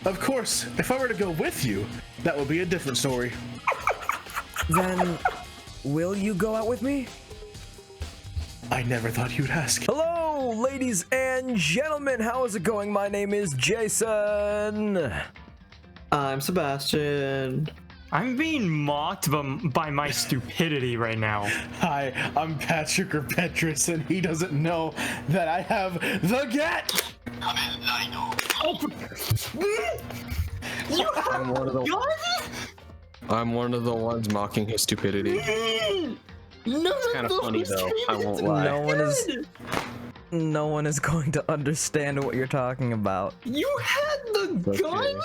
Of course, if I were to go with you, that would be a different story. Then, will you go out with me? I never thought you'd ask. Hello, ladies and gentlemen. How is it going? My name is Jason. I'm Sebastian. I'm being mocked by my stupidity right now. Hi, I'm Patrick or Petris, and he doesn't know that I have the get. I'm one of the ones mocking his stupidity. It's kind of funny though, I won't lie. No one is going to understand what you're talking about. You had the gun?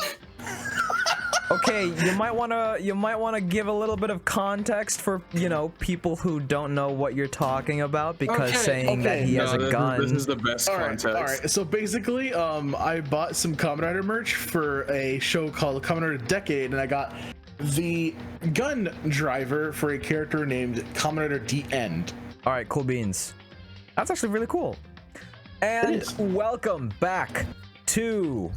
Okay, you might wanna give a little bit of context for, you know, people who don't know what you're talking about, because saying that he has a gun. This is the best context. Alright, so basically, I bought some Kamen Rider merch for a show called Kamen Rider Decade, and I got the gun driver for a character named Kamen Rider The End. Alright, cool beans. That's actually really cool. And welcome back to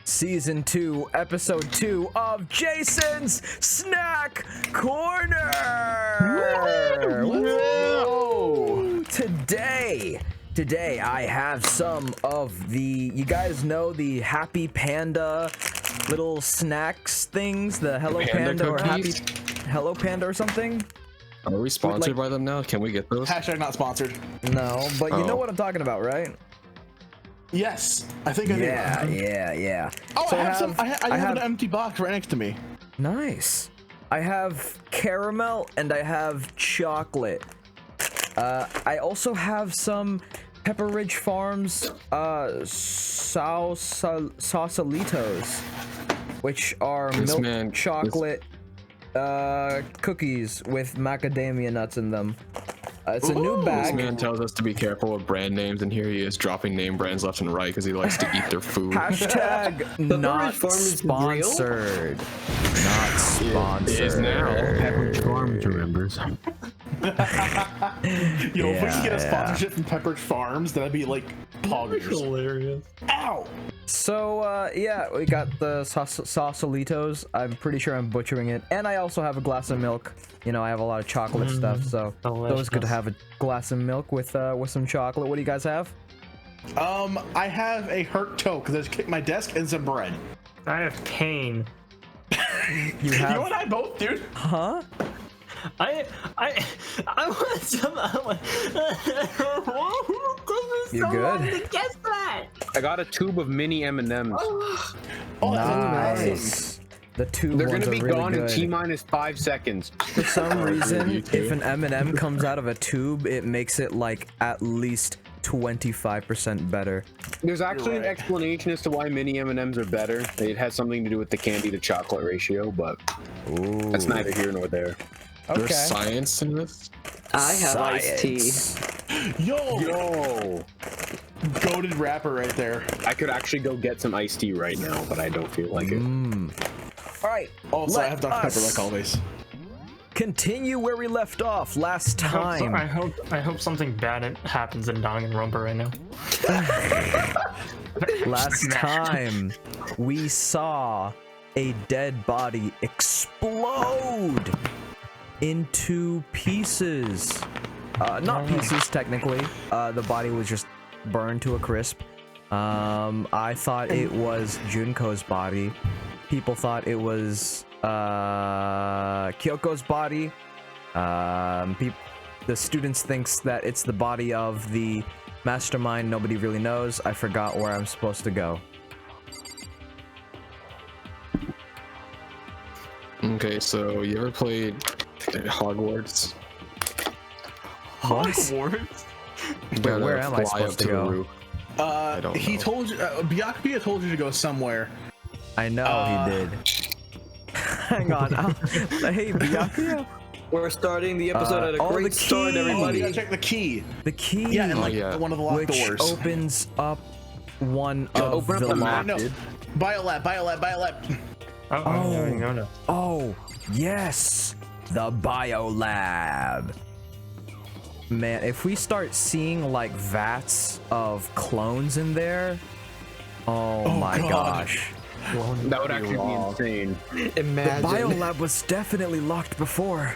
Season 2, Episode 2 of Jason's Snack Corner! Whoa! Today I have some of the, you guys know the Happy Panda little snacks things, the Hello Panda or Happy Hello Panda or something? Are we sponsored by them now? Can we get those? Hashtag not sponsored. No, but you know what I'm talking about, right? Yes, I think I do. Yeah. Oh, So I have some. I have an empty box right next to me. Nice. I have caramel and I have chocolate. I also have some Pepper Ridge Farms Sausalitos, which are milk chocolate cookies with macadamia nuts in them. It's a new bag. This man tells us to be careful with brand names, and here he is dropping name brands left and right because he likes to eat their food. Hashtag not sponsored. Not sponsored. It is now. Pepperidge Farms remembers. Yo, if we could get a sponsorship from Pepperidge Farms, that'd be like poggers. Hilarious. Ow! So, yeah, we got the Sausalitos. I'm pretty sure I'm butchering it. And I also have a glass of milk. You know, I have a lot of chocolate stuff, so it's always good to have a glass of milk with some chocolate. What do you guys have? I have a hurt toe because I just kicked my desk and some bread. I have pain. You have... You and I both, dude. Huh? I want some. You good? Guess that. I got a tube of mini M&Ms. Oh, Nice. The two They're ones gonna be are really gone in good. T-minus 5 seconds. For some reason, if an M&M comes out of a tube, it makes it like at least 25% better. There's actually an explanation as to why mini M&Ms are better. It has something to do with the candy to chocolate ratio, but that's neither here nor there. Okay. There's science in this? I have iced tea. Yo! Goated rapper right there. I could actually go get some iced tea right now, but I don't feel like it. Alright. Also, I have Dr. Pepper like always. Continue where we left off last time. I hope something bad happens in Danganronpa right now. Last time, we saw a dead body explode into pieces. Not pieces, technically. The body was just burned to a crisp. I thought it was Junko's body. People thought it was Kyoko's body. The students thinks that it's the body of the mastermind. Nobody really knows. I forgot where I'm supposed to go. Okay, so you ever played Hogwarts? Hogwarts? Where am I supposed to go? I don't know. He told you, Byakuya told you to go somewhere. I know he did. Hang on. Hey, Byakuya? We're starting the episode at a great start, Oh, everybody. you gotta check the key. The key. Yeah, and like one of the locked which doors. opens up one of open up the the map, locked. No, dude. Biolab. Oh, yes, the biolab. Man, if we start seeing like vats of clones in there, oh my God. gosh. That would actually be insane. Imagine. Biolab was definitely locked before.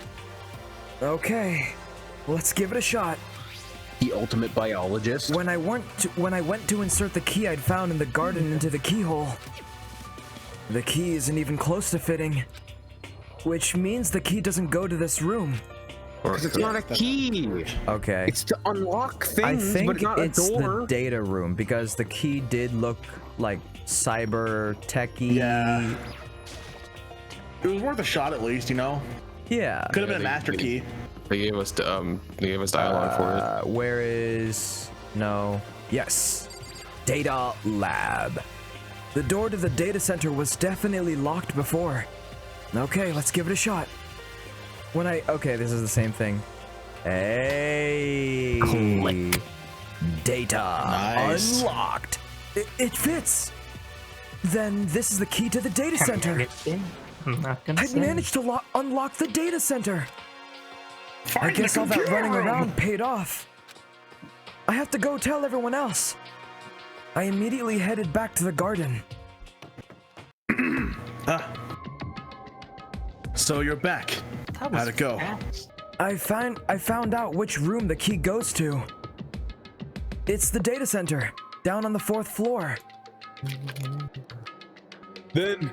Okay, let's give it a shot. The ultimate biologist. When I went to insert the key I'd found in the garden into the keyhole, the key isn't even close to fitting, which means the key doesn't go to this room. Because it's not a key. Okay. It's to unlock I things, think but not it's a door. the data room because the key did look like cyber techy. Yeah. It was worth a shot at least, you know? Yeah. Could have been a master key. They gave us dialogue for it. Where is no? Yes. Data lab. The door to the data center was definitely locked before. Okay, let's give it a shot. Okay, this is the same thing. Hey. Click. Data Nice. unlocked. It fits. Then this is the key to the data center. I'm not gonna I say. managed to unlock the data center. I Find guess the all that computer running room. around paid off. I have to go tell everyone else. I immediately headed back to the garden. So you're back. That was How'd it go? fast. I found out which room the key goes to. It's the data center, down on the 4th floor. Then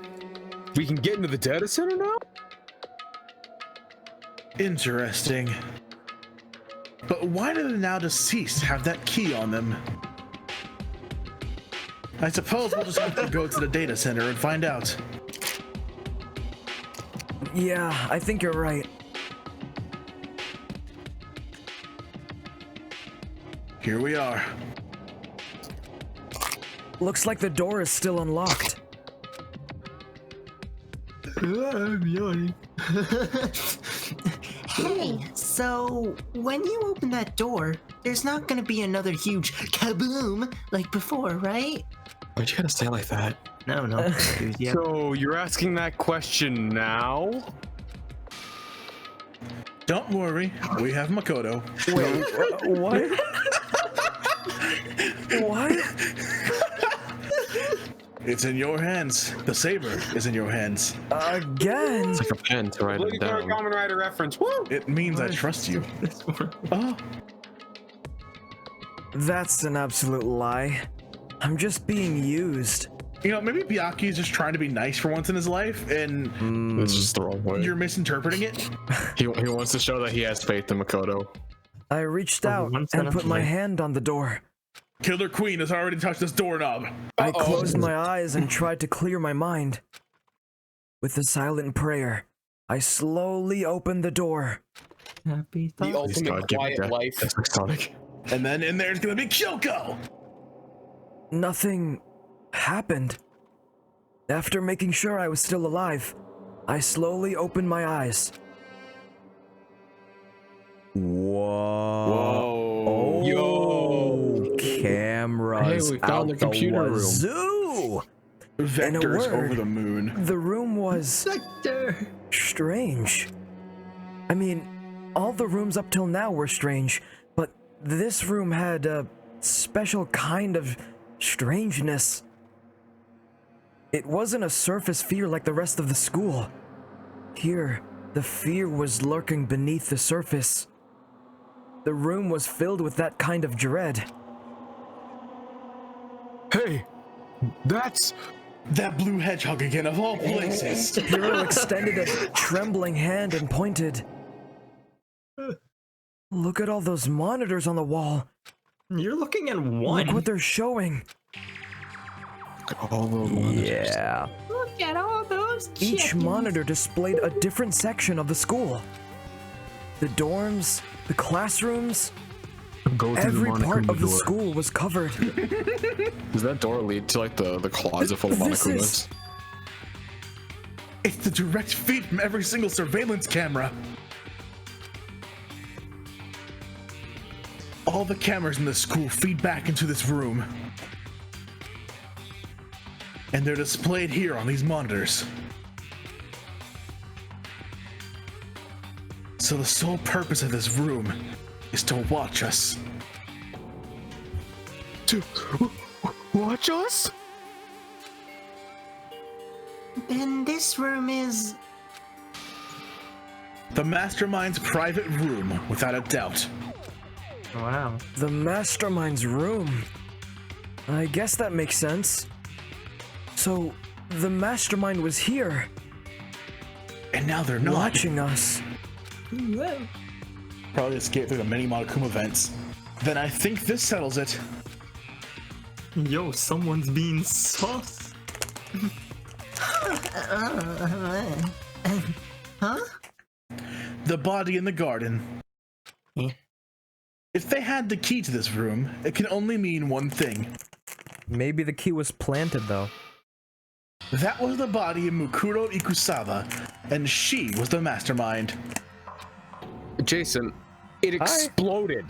we can get into the data center now? Interesting. But why do the now deceased have that key on them? I suppose we'll just have to go to the data center and find out. Yeah, I think you're right. Here we are. Looks like the door is still unlocked. Hey, so when you open that door, there's not gonna be another huge kaboom like before, right? Why'd you gotta say it like that? No, no. Yeah. So you're asking that question now? Don't worry, we have Makoto. Wait, what? What? It's in your hands. The saber is in your hands. Again? It's like a pen to write it Obligatory down. Kamen Rider reference. Woo! It means I trust you. Oh, That's an absolute lie. I'm just being used. you know, maybe Byakuya is just trying to be nice for once in his life, and It's just the wrong way. you're misinterpreting it. He wants to show that he has faith in Makoto. I reached out once and in a put my life. hand on the door. Killer Queen has already touched this doorknob. I closed my eyes and tried to clear my mind. With a silent prayer, I slowly opened the door. Happy The thoughts. Please, ultimate God, give me quiet that. life. That's like Sonic. And then in there's gonna be Kyoko. Nothing happened. After making sure I was still alive, I slowly opened my eyes. Whoa. Oh, Yo. cameras Hey, we found out the computer room. wazoo. Vectors word. over the moon. The room was Sector. strange. I mean, all the rooms up till now were strange, but this room had a special kind of strangeness. It wasn't a surface fear like the rest of the school. Here, the fear was lurking beneath the surface. The room was filled with that kind of dread. Hey, that's That blue hedgehog again, of all places. Hiro extended a trembling hand and pointed. Look at all those monitors on the wall. You're looking at Look one. what they're showing. All the monitors. Yeah. Look at all those Each chickens. monitor displayed a different section of the school. The dorms, the classrooms, Go through every the part Monokuma of the door. school was covered. Does that door lead to like the closet full of This Monokumas? is- It's the direct feed from every single surveillance camera. All the cameras in the school feed back into this room. And they're displayed here on these monitors. So the sole purpose of this room is to watch us. to watch us? Then this room is... The Mastermind's private room, without a doubt. Wow. The Mastermind's room. I guess that makes sense. So, the Mastermind was here, And now they're not. watching us. Probably escaped through the many Monokuma events. Then I think this settles it. Yo, someone's being sus. Huh? The body in the garden. Yeah. If they had the key to this room, it can only mean one thing. Maybe the key was planted, though. That was the body of Mukuro Ikusawa, and she was the mastermind. Jason, it exploded.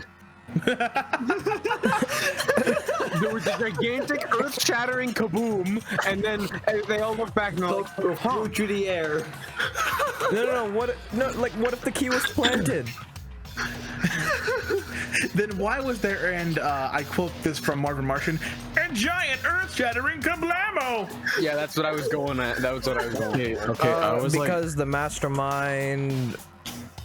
There was a gigantic earth-shattering kaboom, and then they all look back and they're like, Flew through the air. No. What if the key was planted? Then why was there, and I quote this from Marvin Martian, a giant earth-shattering kablamo? yeah, that's what I was going at. That was what I was going at. Okay, I was Because the Mastermind...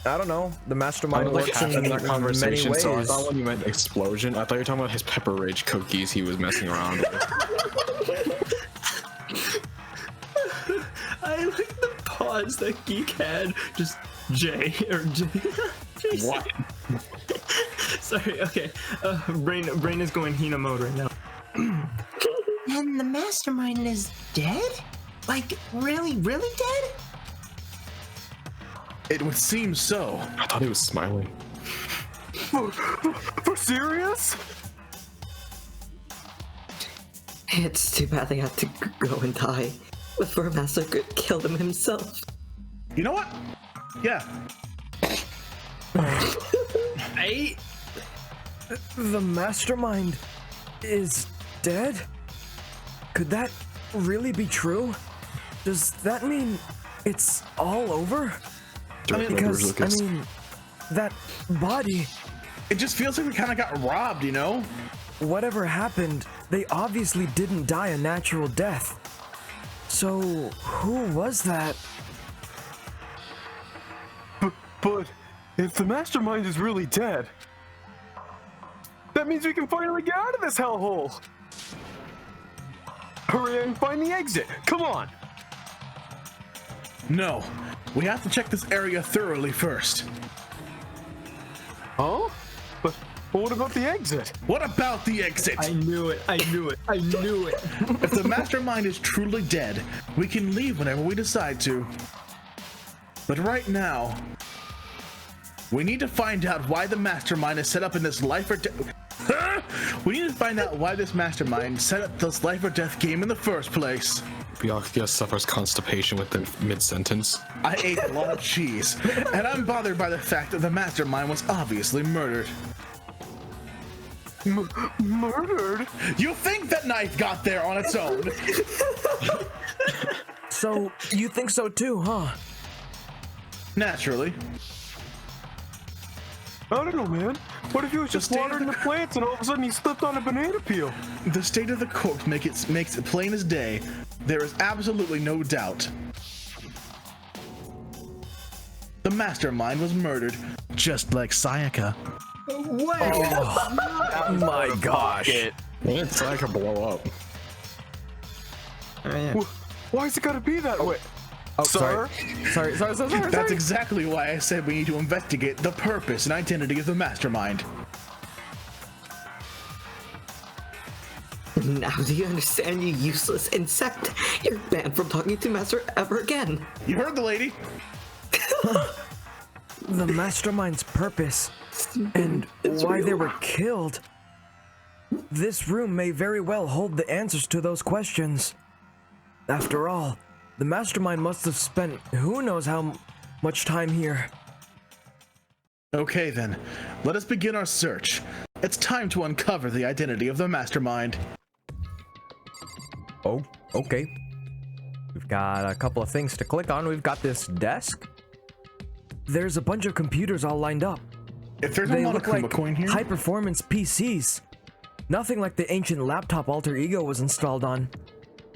I don't know. The Mastermind like works half in in that many conversation, ways. so I thought when you meant explosion, I thought you were talking about his pepper rage cookies he was messing around with. I like the pause that Geek had. Just Jay or Jay. Jason. What? Sorry. Okay. Brain is going Hina mode right now. And the Mastermind is dead? Like, really dead? It would seem so. I thought he was smiling. For serious? It's too bad they had to go and die before Master could kill them himself. You know what? Yeah. The Mastermind is dead? Could that really be true? Does that mean it's all over? Because, that body, It just feels like we kind of got robbed, you know? whatever happened, they obviously didn't die a natural death. So, who was that? But if the Mastermind is really dead, that means we can finally get out of this hellhole. Hurry and find the exit. Come on. No. We have to check this area thoroughly first. Huh? But what about the exit? What about the exit? I knew it. If the Mastermind is truly dead, we can leave whenever we decide to. But right now, we need to find out why the Mastermind is set up in this life or death. We need to find out why this Mastermind set up this life or death game in the first place. Byakuya suffers constipation within mid-sentence. I ate a lot of cheese, and I'm bothered by the fact that the Mastermind was obviously murdered. Murdered? You think that knife got there on its own? So, you think so too, huh? Naturally. I don't know, man. What if he was just state of watering the- the plants and all of a sudden he slipped on a banana peel? The state of the corpse makes it plain as day. There is absolutely no doubt. The Mastermind was murdered, just like Sayaka. Oh my gosh. Man, it's like a blow up. Why's it gotta be that way? Oh, Sir? Sorry. That's exactly why I said we need to investigate the purpose and identity of the Mastermind. Now do you understand, you useless insect? You're banned from talking to Master ever again. You heard the lady. The Mastermind's purpose and why they were killed. This room may very well hold the answers to those questions. After all, the Mastermind must have spent who knows how much time here. Okay then, let us begin our search. It's time to uncover the identity of the Mastermind. Oh, okay. We've got a couple of things to click on. We've got this desk. There's a bunch of computers all lined up. If there's They a look Monokuma like coin here, high-performance PCs. Nothing like the ancient laptop Alter Ego was installed on.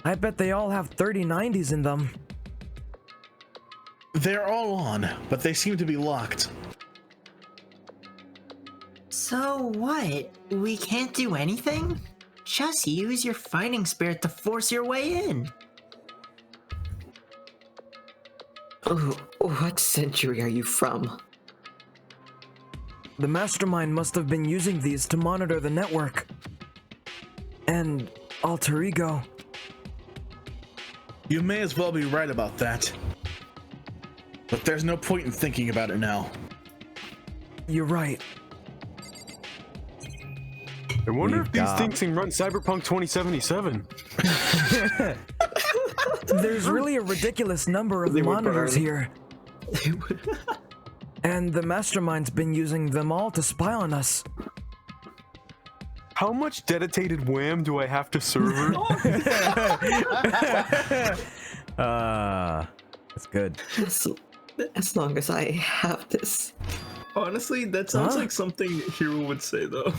I bet they all have 3090s in them. They're all on, but they seem to be locked. So what? We can't do anything? Just use your fighting spirit to force your way in. Oh, what century are you from? The mastermind must have been using these to monitor the network. And alter ego. You may as well be right about that. But there's no point in thinking about it now. You're right. I wonder We've if these got- things can run Cyberpunk 2077. There's really a ridiculous number of They would monitors burn. here. And the mastermind's been using them all to spy on us. How much dedicated wham do I have to server? That's good. As long as I have this. Honestly, that sounds Huh? like something Hiro would say, though.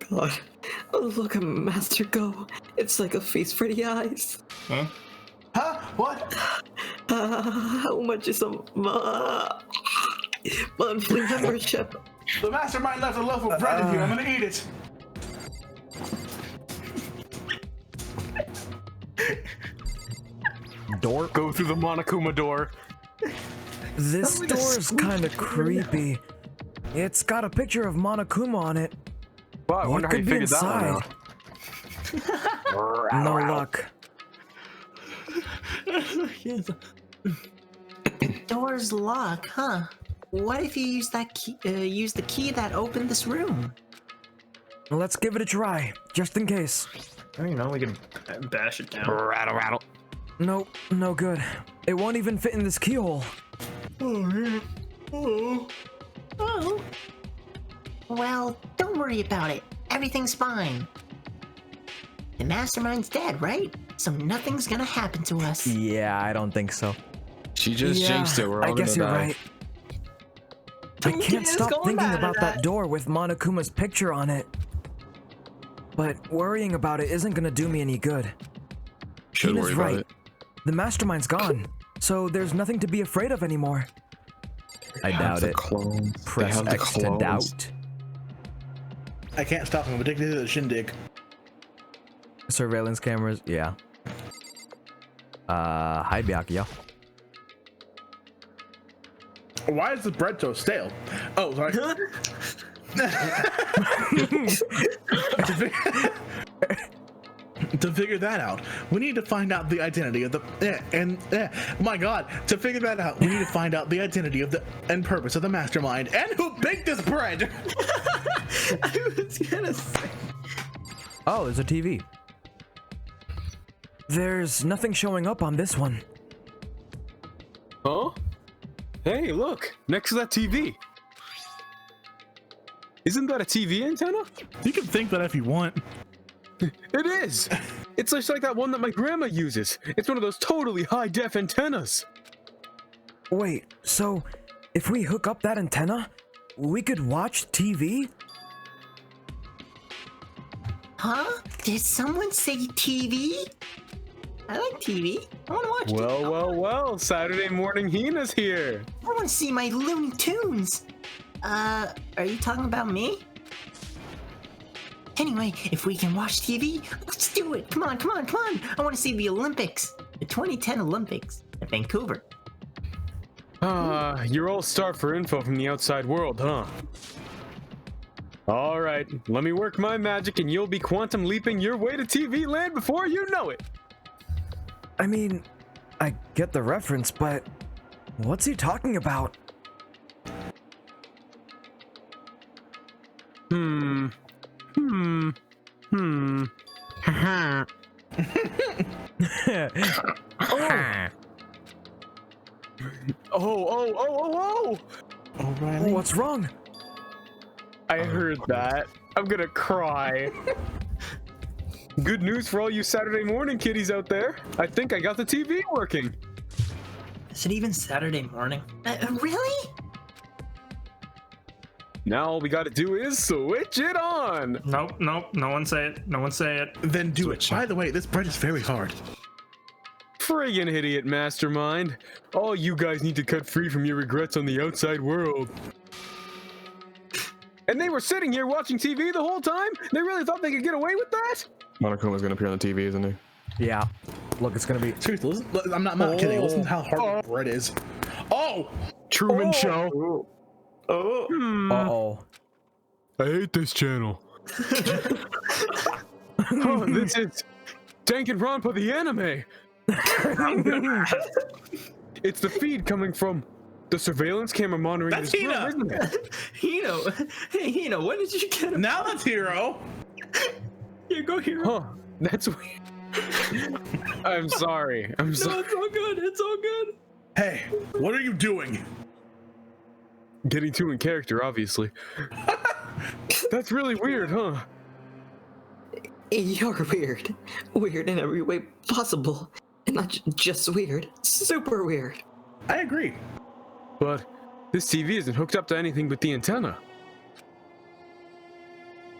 God. Oh, look at Master go. It's like a feast for the eyes. Huh? What? How much is a monthly membership? The mastermind left a loaf of bread in here. I'm gonna eat it. Door? Go through the Monokuma door. This door's kind of creepy. It's got a picture of Monokuma on it. Wow, I What wonder how you could be figured that one inside? out. No luck. Door's locked, huh? What if you use that key, use the key that opened this room? Let's give it a try, just in case. You know, we can bash it down. Rattle, rattle. Nope, no good. It won't even fit in this keyhole. Oh. Well, don't worry about it. Everything's fine. The mastermind's dead, right? So nothing's gonna happen to us. Yeah, I don't think so. She just jinxed it. We're all I guess gonna you're die. right. I can't stop thinking about that door with Monokuma's picture on it. But worrying about it isn't gonna do me any good. Should Tina's worry about right. it. The mastermind's gone, so there's nothing to be afraid of anymore. I Have doubt the it. clones. They Press have the X to clones. doubt. I can't stop him. I'm addicted to the shindig. Surveillance cameras, yeah. Hi Byakuya. Why is the bread so stale? Oh, sorry. To figure that out, we need to find out the identity of the my God! To figure that out, we need to find out the identity of the and purpose of the mastermind and who baked this bread. I was gonna say. Oh, there's a TV. There's nothing showing up on this one. Huh? Hey, look! Next to that TV. Isn't that a TV antenna? You can think that if you want. It is! It's just like that one that my grandma uses. It's one of those totally high-def antennas. Wait, so if we hook up that antenna, we could watch TV? Huh? Did someone say TV? I like TV. I wanna watch TV. Well, Saturday morning Hina's here. I wanna see my Looney Tunes. Are you talking about me? Anyway, if we can watch TV, let's do it. Come on. I want to see the Olympics. The 2010 Olympics at Vancouver. You're all starved for info from the outside world, huh? All right, let me work my magic and you'll be quantum leaping your way to TV land before you know it. I mean, I get the reference, but what's he talking about? Oh! What's wrong? I heard that. I'm gonna cry. Good news for all you Saturday morning kiddies out there. I think I got the TV working. Is it even Saturday morning? Really? Now all we gotta do is switch it on. Nope, no one say it. No one say it. Then do it. By the way, this bread is very hard. Friggin' idiot mastermind. All you guys need to cut free from your regrets on the outside world. And they were sitting here watching TV the whole time? They really thought they could get away with that? Monokuma's gonna appear on the TV, isn't he? Yeah. Look, it's gonna be. Seriously, listen, I'm not kidding. Listen to how hard the bread is. Oh! Truman Show. Uh-oh. I hate this channel. Oh, this is Danganronpa the anime. It's the feed coming from the surveillance camera monitoring That's this room, Hina. isn't it? Hino. Hey, Hino, when did you get him? Now that's Hero. Here, go Hero. Huh, that's weird. I'm sorry. I'm No, sorry. it's all good. It's all good. Hey, what are you doing? Getting too in character, obviously. That's really weird, huh? You're weird. Weird in every way possible. And not just weird. Super weird. I agree. But this TV isn't hooked up to anything but the antenna.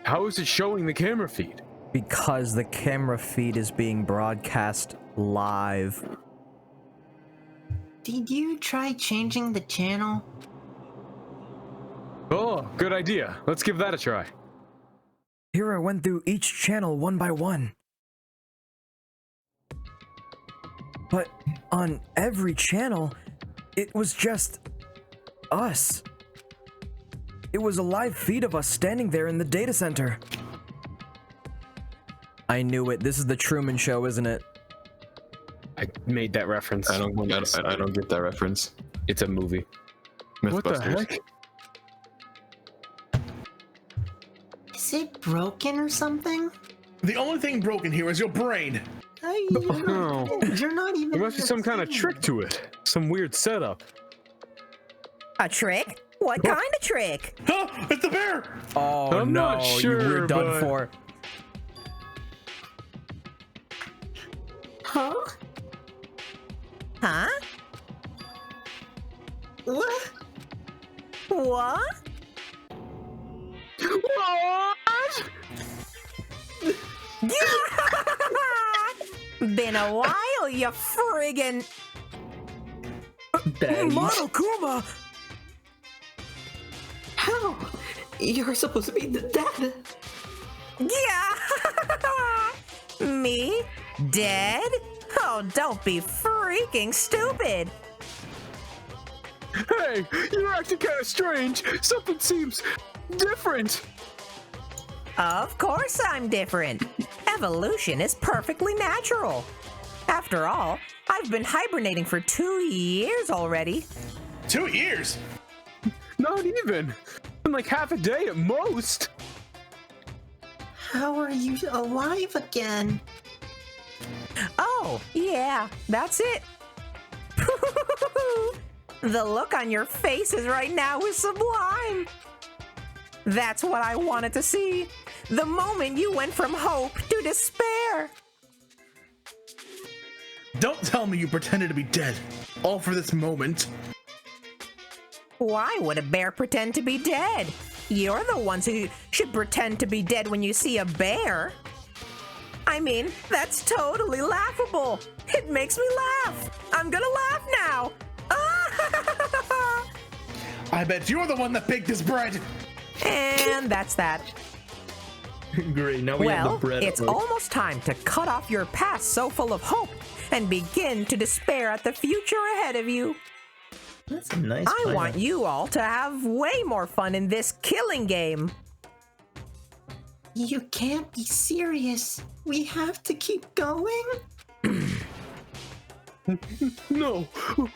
How is it showing the camera feed? Because the camera feed is being broadcast live. Did you try changing the channel? Oh, good idea. Let's give that a try. Here I went through each channel one by one. But on every channel, it was just us. It was a live feed of us standing there in the data center. I knew it. This is the Truman Show, isn't it? I made that reference. I don't get that reference. It's a movie. What the Mythbusters. heck? Is it broken or something? The only thing broken here is your brain. Oh, You're not even. there must be some kind of understanding. trick to it. Some weird setup. A trick? What kind of trick? Huh? It's the bear. Oh I'm no, not you sure, were done but- for. Huh? Huh? What? What? What? Been a while, you friggin'. Monokuma! How? You're supposed to be the dad. Yeah! Me? Dead? Oh, don't be freaking stupid. Hey, you're acting kind of strange. Something seems different. Of course I'm different. Evolution is perfectly natural. After all, I've been hibernating for 2 years already. 2 years. Not even. In like half a day at most. How are you alive again? Oh, yeah, that's it. The look on your faces right now is sublime. That's what I wanted to see. The moment you went from hope to despair. Don't tell me you pretended to be dead, all for this moment. Why would a bear pretend to be dead? You're the ones who should pretend to be dead when you see a bear. I mean, that's totally laughable. It makes me laugh. I'm gonna laugh now. I bet you're the one that baked this bread. And that's that. Great, now we have Well, the bread. it's out. almost time to cut off your past so full of hope and begin to despair at the future ahead of you. That's a nice I pineapple. want you all to have way more fun in this killing game. You can't be serious. We have to keep going. No,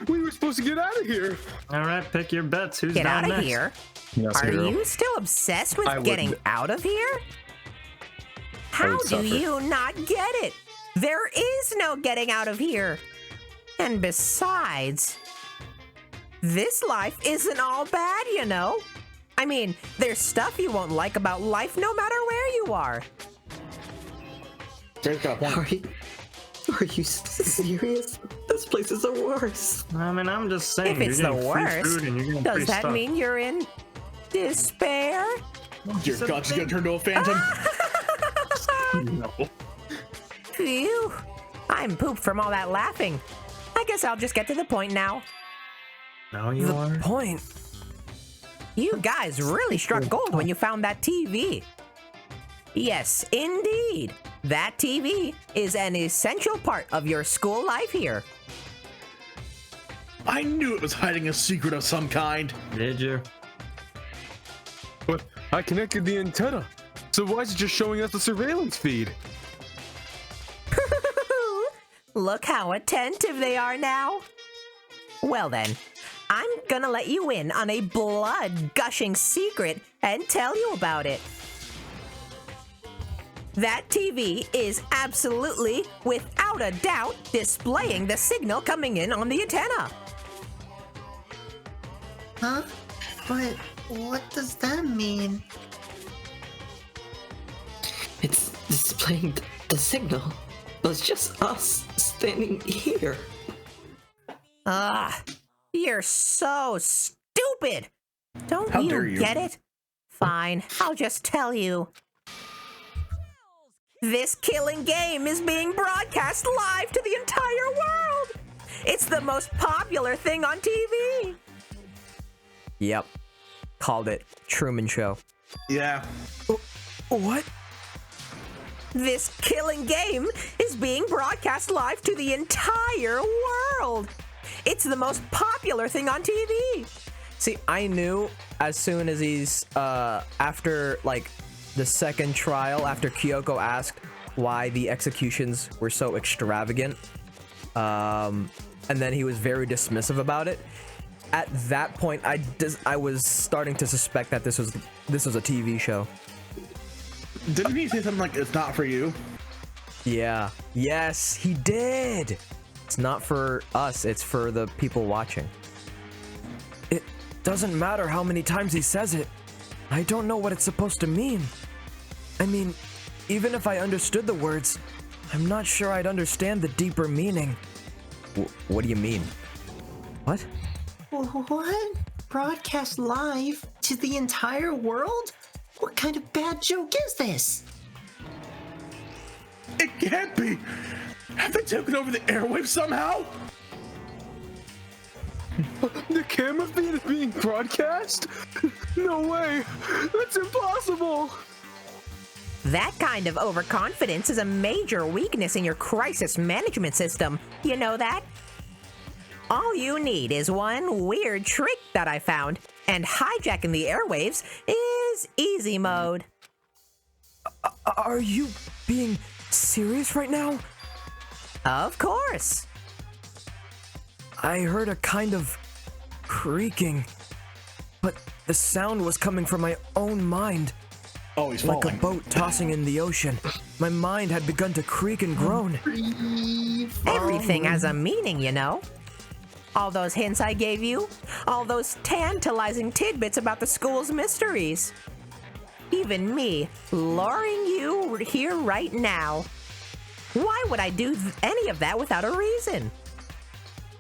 we were supposed to get out of here. All right, pick your bets. Who's Get down out of next? here. Yes, Are hero. you still obsessed with I getting wouldn't. out of here? How would do suffer. you not get it? There is no getting out of here. And besides, this life isn't all bad, you know. I mean, there's stuff you won't like about life no matter where you are. Bear's got a point. Are you serious? This place is the worst. I mean, I'm just saying. If it's you're the getting free worst, food and you're getting does free that stuff. mean you're in despair. Dear God, she's gonna turn into a phantom. No. Phew. I'm pooped from all that laughing. I guess I'll just get to the point now. Now you are. Point. You guys really struck gold when you found that TV. Yes, indeed. That TV is an essential part of your school life here. I knew it was hiding a secret of some kind. Did you? But I connected the antenna. So why is it just showing us the surveillance feed? Look how attentive they are now. Well then, I'm gonna let you in on a blood-gushing secret and tell you about it. That TV is absolutely, without a doubt, displaying the signal coming in on the antenna. Huh? But what does that mean? It's displaying the signal. But it's just us standing here. You're so stupid. Don't How you dare you? get it? Fine, I'll just tell you. This killing game is being broadcast live to the entire world. It's the most popular thing on TV. Yep. Called it. Truman Show. Yeah. What? This killing game is being broadcast live to the entire world. It's the most popular thing on TV. See, I knew as soon as he's, after, like, the second trial, after Kyoko asked why the executions were so extravagant, and then he was very dismissive about it. At that point, I was starting to suspect that this was a TV show. Didn't he say something like, it's not for you? Yeah. Yes, he did. It's not for us, it's for the people watching. It doesn't matter how many times he says it. I don't know what it's supposed to mean. I mean, even if I understood the words, I'm not sure I'd understand the deeper meaning. What do you mean? What? What? Broadcast live to the entire world? What kind of bad joke is this? It can't be. Have they taken over the airwaves somehow? The camera feed is being broadcast? No way! That's impossible! That kind of overconfidence is a major weakness in your crisis management system. You know that? All you need is one weird trick that I found, and hijacking the airwaves is easy mode. Are you being serious right now? Of course. I heard a kind of creaking, but the sound was coming from my own mind. Oh, he's Like falling. a boat tossing in the ocean. My mind had begun to creak and groan. Everything has a meaning, you know. All those hints I gave you, all those tantalizing tidbits about the school's mysteries. Even me, luring you here right now. Why would I do any of that without a reason?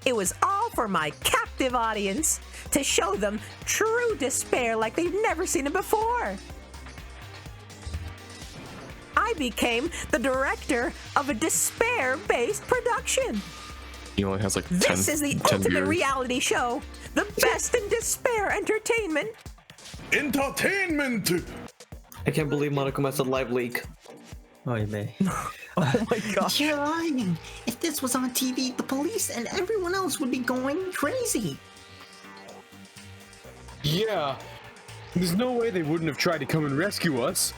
It was all for my captive audience, to show them true despair like they've never seen it before. I became the director of a despair-based production. He only has like 10, This is the 10 ultimate viewers. reality show, the best in despair entertainment. Entertainment! I can't believe Monokuma said live leak. Oh, you may. Oh my gosh. You're lying. If this was on TV, the police and everyone else would be going crazy. Yeah. There's no way they wouldn't have tried to come and rescue us.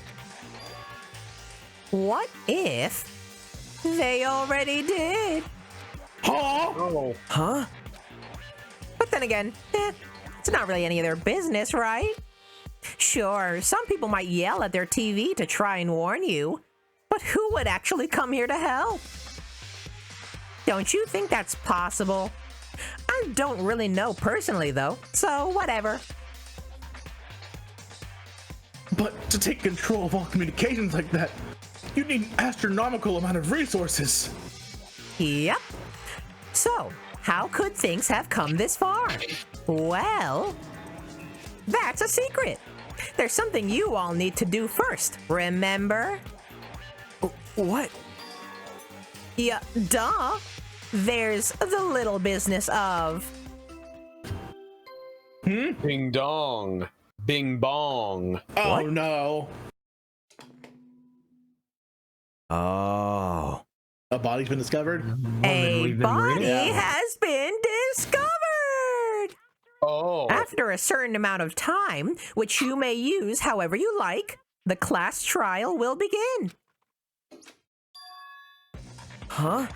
What if they already did? Huh? Oh. Huh? But then again, it's not really any of their business, right? Sure, some people might yell at their TV to try and warn you, but who would actually come here to help? Don't you think that's possible? I don't really know personally, though, so whatever. But to take control of all communications like that, you need an astronomical amount of resources. Yep. So, how could things have come this far? Well, That's a secret. There's something you all need to do first, remember? What? Yeah, duh. There's the little business of... Ding dong. Bing bong. Oh What? no. Oh. A body's been discovered? A we've been body reading. has been discovered! Oh. After a certain amount of time, which you may use however you like, the class trial will begin. Huh?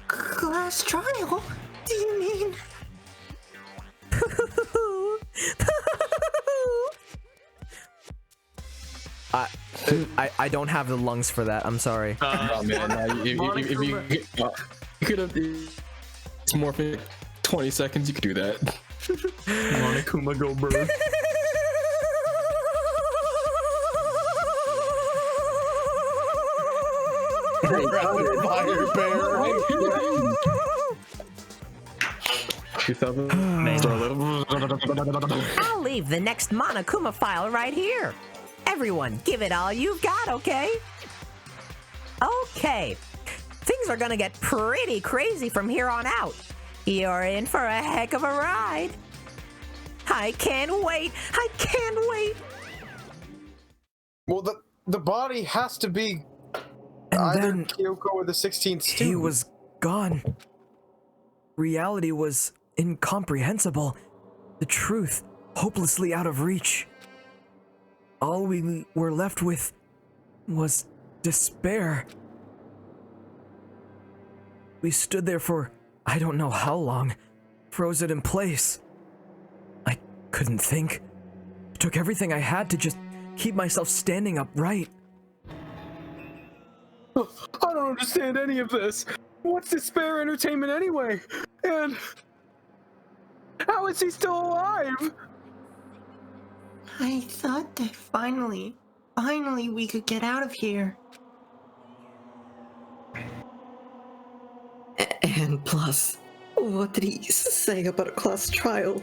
Class trial? Do you mean? I don't have the lungs for that. I'm sorry. Oh man, if you could have it's more for 20 seconds, you could do that. Monokuma go bird. Fire bear. 2000. I'll leave the next Monokuma file right here. Everyone, give it all you've got, okay? Okay. Things are gonna get pretty crazy from here on out. You're in for a heck of a ride. I can't wait. I can't wait. Well, the body has to be And either then Kyoko or the 16th student. he was gone. Reality was incomprehensible. The truth hopelessly out of reach. All we were left with was despair. We stood there for I don't know how long, frozen in place. I couldn't think. It took everything I had to just keep myself standing upright. I don't understand any of this. What's despair entertainment anyway? And how is he still alive? I thought that finally we could get out of here. And plus, what did he say about a class trial?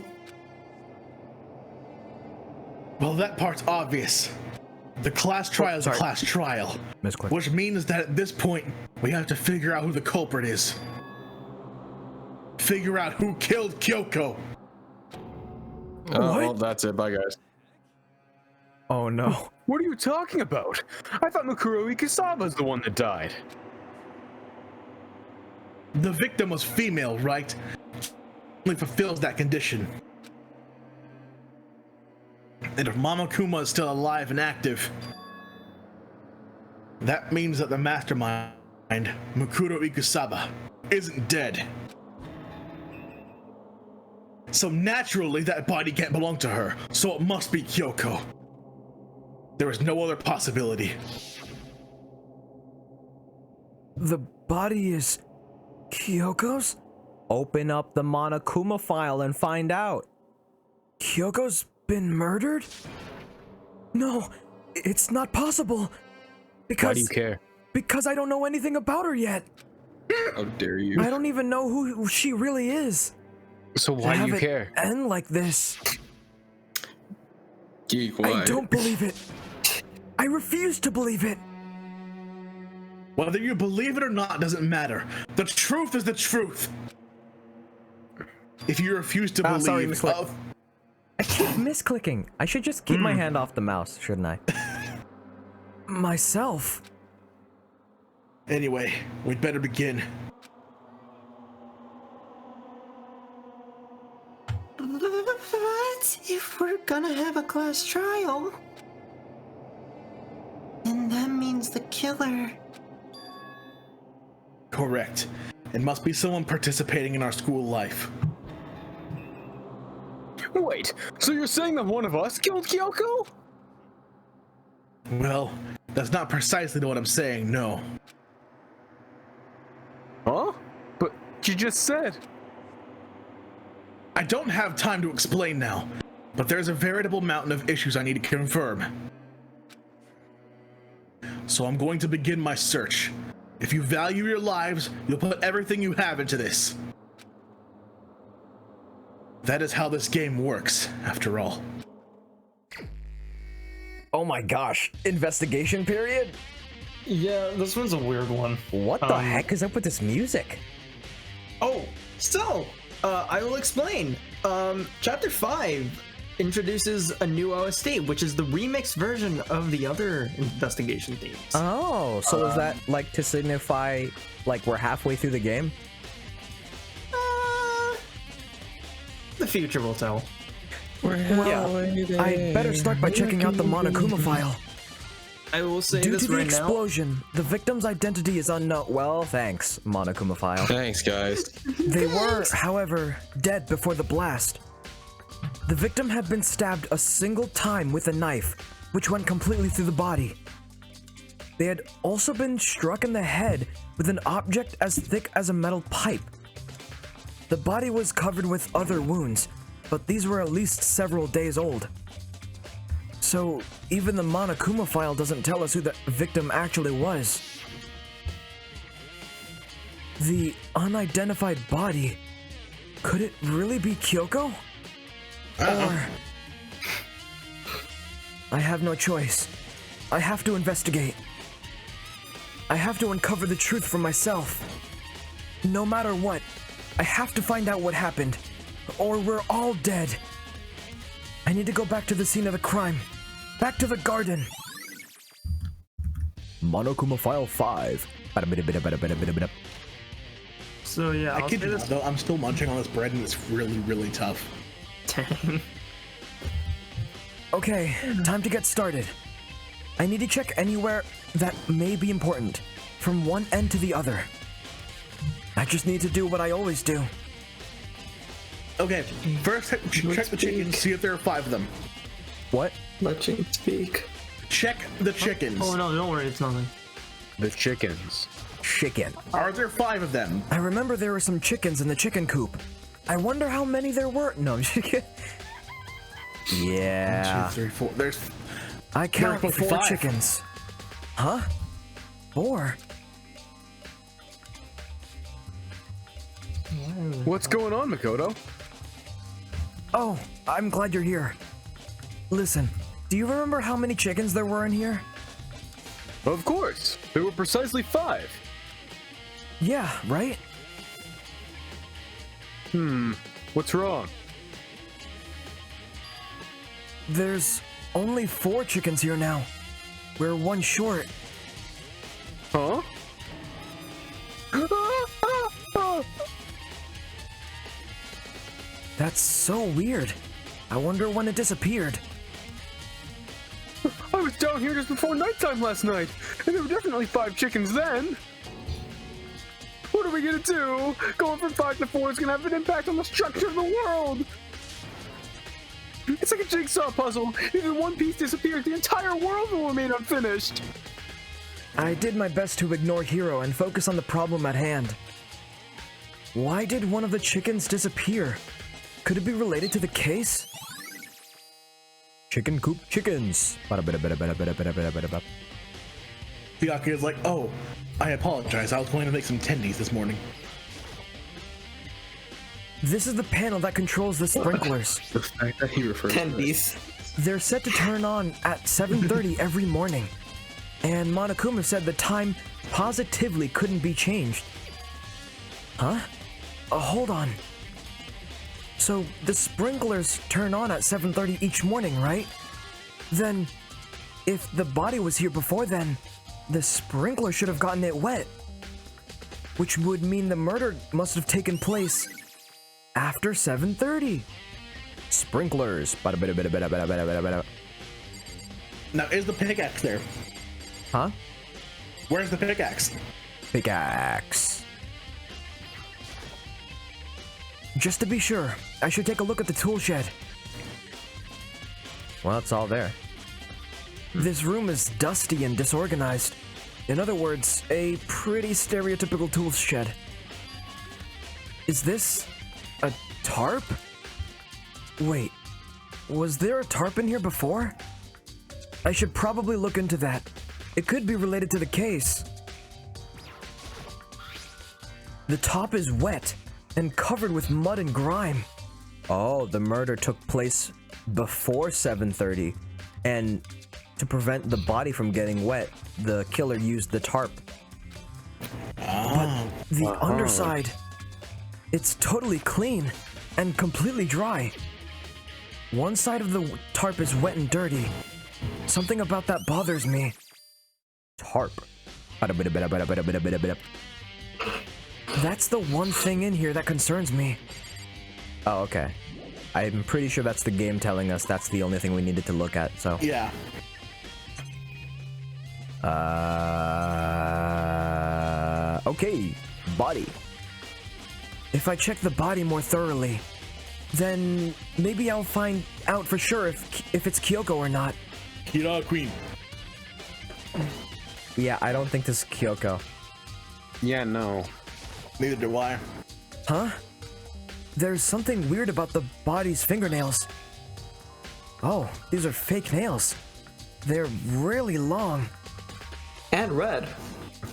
Well, that part's obvious. The class trial is a sorry. class trial, Misclick. which means that at this point, we have to figure out who the culprit is. Figure out who killed Kyoko. Oh, well, that's it. Bye, guys. Oh no. What are you talking about? I thought Makuro Ikusawa's the one that died. The victim was female, right? Only fulfills that condition. And if Monokuma is still alive and active, that means that the mastermind, Makuro Ikusawa, isn't dead. So naturally, that body can't belong to her, so it must be Kyoko. There is no other possibility. The body is Kyoko's? Open up the Monokuma file and find out. Kyoko's been murdered? No, it's not possible. Because Why do you care? Because I don't know anything about her yet. How dare you? I don't even know who she really is. So To why do have you it care? end like this. Geek, why? I don't believe it. I refuse to believe it. Whether you believe it or not doesn't matter. The truth is the truth. If you refuse to believe, sorry, misclick. I keep misclicking. I should just keep my hand off the mouse, shouldn't I? Myself. Anyway, we'd better begin. But if we're gonna have a class trial, then that means the killer. Correct. It must be someone participating in our school life. Wait, so you're saying that one of us killed Kyoko? Well, that's not precisely what I'm saying, no. Huh? But you just said. I don't have time to explain now, but there's a veritable mountain of issues I need to confirm. So I'm going to begin my search. If you value your lives, you'll put everything you have into this. That is how this game works, after all. Oh my gosh, investigation period? Yeah, this one's a weird one. What the heck is up with this music? Oh, so I will explain. Chapter 5 introduces a new OST, which is the remix version of the other investigation themes. Oh, so is that like to signify like we're halfway through the game? The future will tell. I better start by checking out the Monokuma file. I will say Due this to the right now. explosion, the victim's identity is unknown. Well, thanks, Monokuma file. Thanks, guys. They were, however, dead before the blast. The victim had been stabbed a single time with a knife, which went completely through the body. They had also been struck in the head with an object as thick as a metal pipe. The body was covered with other wounds, but these were at least several days old. So, even the Monokuma file doesn't tell us who the victim actually was. The unidentified body, could it really be Kyoko? Or... I have no choice. I have to investigate. I have to uncover the truth for myself. No matter what, I have to find out what happened, or we're all dead. I need to go back to the scene of the crime. Back to the garden. Monokuma File 5. So yeah, I I'll kid say you this. not, though, I'm still munching on this bread and it's really, really tough. Okay, time to get started. I need to check anywhere that may be important, from one end to the other. I just need to do what I always do. Okay, first check the chickens, see if there are 5 of them. What? Let Jane speak. Check the chickens. Oh no, don't worry, it's nothing. The chickens. Chicken. Are there 5 of them? I remember there were some chickens in the chicken coop. I wonder how many there were. No, I'm just kidding. Yeah. 1, 2, 3, 4. There's. I count supposed to be 4 5. chickens. Huh? 4? What's going on, Makoto? Oh, I'm glad you're here. Listen, do you remember how many chickens there were in here? Of course. There were precisely 5. Yeah, right? What's wrong? There's only 4 chickens here now. We're 1 short. Huh? That's so weird. I wonder when it disappeared. I was down here just before nighttime last night, and there were definitely 5 chickens then. What are we gonna do? Going from 5 to 4 is gonna have an impact on the structure of the world. It's like a jigsaw puzzle. If one piece disappears, the entire world will remain unfinished. I did my best to ignore Hiro and focus on the problem at hand. Why did one of the chickens disappear? Could it be related to the case? Chicken coop chickens. Byakuya is like, oh, I apologize. I was going to make some tendies this morning. This is the panel that controls the sprinklers. The fact that he refers to Tendies. They're set to turn on at 7:30 every morning. And Monokuma said the time positively couldn't be changed. Huh? Hold on. So the sprinklers turn on at 7:30 each morning, right? Then, if the body was here before then, the sprinkler should have gotten it wet. Which would mean the murder must have taken place after 7:30. Sprinklers. Now, is the pickaxe there? Huh? Where's the pickaxe? Pickaxe. Just to be sure, I should take a look at the tool shed. Well, it's all there. This room is dusty and disorganized. In other words, a pretty stereotypical tool shed. Is this a tarp? Wait, was there a tarp in here before? I should probably look into that. It could be related to the case. The top is wet and covered with mud and grime. Oh, the murder took place before 7:30, and to prevent the body from getting wet, the killer used the tarp. But the underside, it's totally clean and completely dry. One side of the tarp is wet and dirty. Something about that bothers me. Tarp. That's the one thing in here that concerns me. Oh, okay. I'm pretty sure that's the game telling us that's the only thing we needed to look at, so. Yeah. Okay, body. If I check the body more thoroughly, then maybe I'll find out for sure if it's Kyoko or not. Kira Queen. Yeah, I don't think this is Kyoko. Yeah, no. Neither do I. Huh? There's something weird about the body's fingernails. Oh, these are fake nails. They're really long. And red.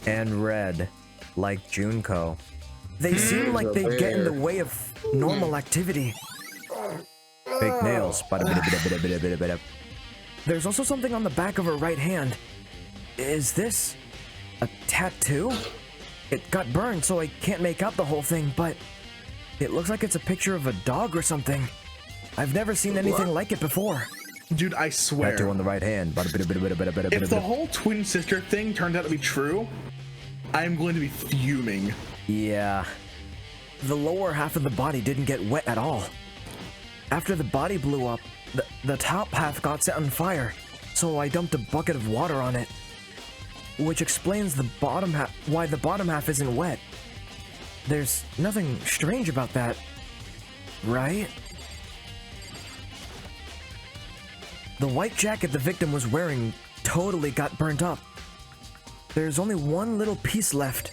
And red, like Junko. They seem like they get in the way of normal activity. Fake nails. There's also something on the back of her right hand. Is this a tattoo? It got burned, so I can't make out the whole thing, but it looks like it's a picture of a dog or something. I've never seen anything like it before. Dude, I swear. Tattoo on the right hand. If the whole twin sister thing turned out to be true, I am going to be fuming. Yeah. The lower half of the body didn't get wet at all. After the body blew up, the top half got set on fire, so I dumped a bucket of water on it. Which explains the bottom half, why the bottom half isn't wet. There's nothing strange about that, right? The white jacket the victim was wearing totally got burnt up. There's only one little piece left.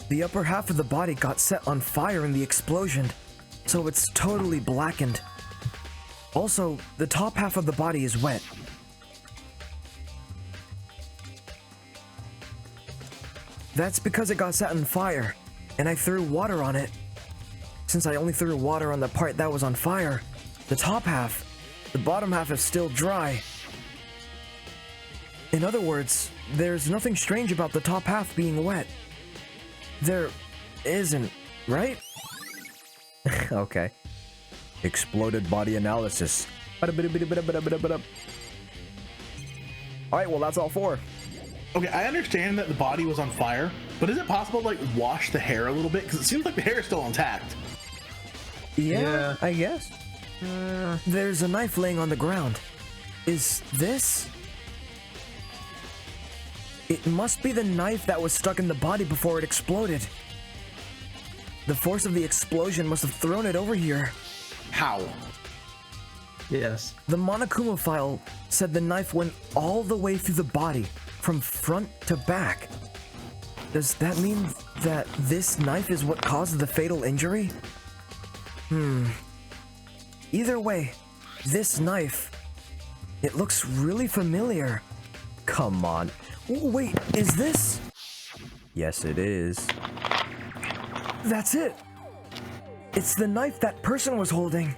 The upper half of the body got set on fire in the explosion, so it's totally blackened. Also, the top half of the body is wet. That's because it got set on fire, and I threw water on it. Since I only threw water on the part that was on fire, the top half, the bottom half is still dry. In other words, there's nothing strange about the top half being wet. There isn't, right? Okay. Exploded body analysis. Alright, well that's all four. Okay, I understand that the body was on fire, but is it possible to like wash the hair a little bit? Because it seems like the hair is still intact. Yeah, I guess. There's a knife laying on the ground. Is this? It must be the knife that was stuck in the body before it exploded. The force of the explosion must have thrown it over here. How? Yes. The Monokuma file said the knife went all the way through the body, from front to back. Does that mean that this knife is what caused the fatal injury? Either way, this knife, it looks really familiar. Come on. Wait, is this? Yes, it is. That's it. It's the knife that person was holding.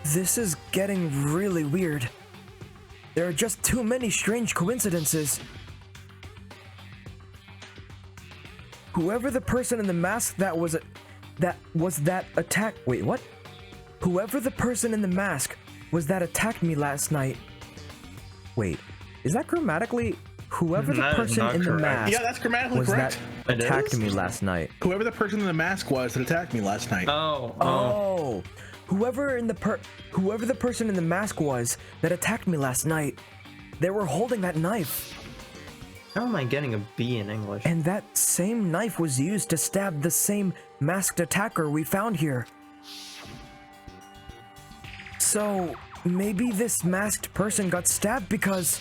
This is getting really weird. There are just too many strange coincidences. Whoever the person in the mask that was that attack. Wait, what? Whoever the person in the mask was that attacked me last night. Wait, is that grammatically? Whoever the person in the mask. Yeah, that's grammatically was correct. that attacked me last night. Whoever the person in the mask was that attacked me last night. Oh. Whoever the person in the mask was that attacked me last night, they were holding that knife. How am I getting a B in English? And that same knife was used to stab the same masked attacker we found here. So, maybe this masked person got stabbed because...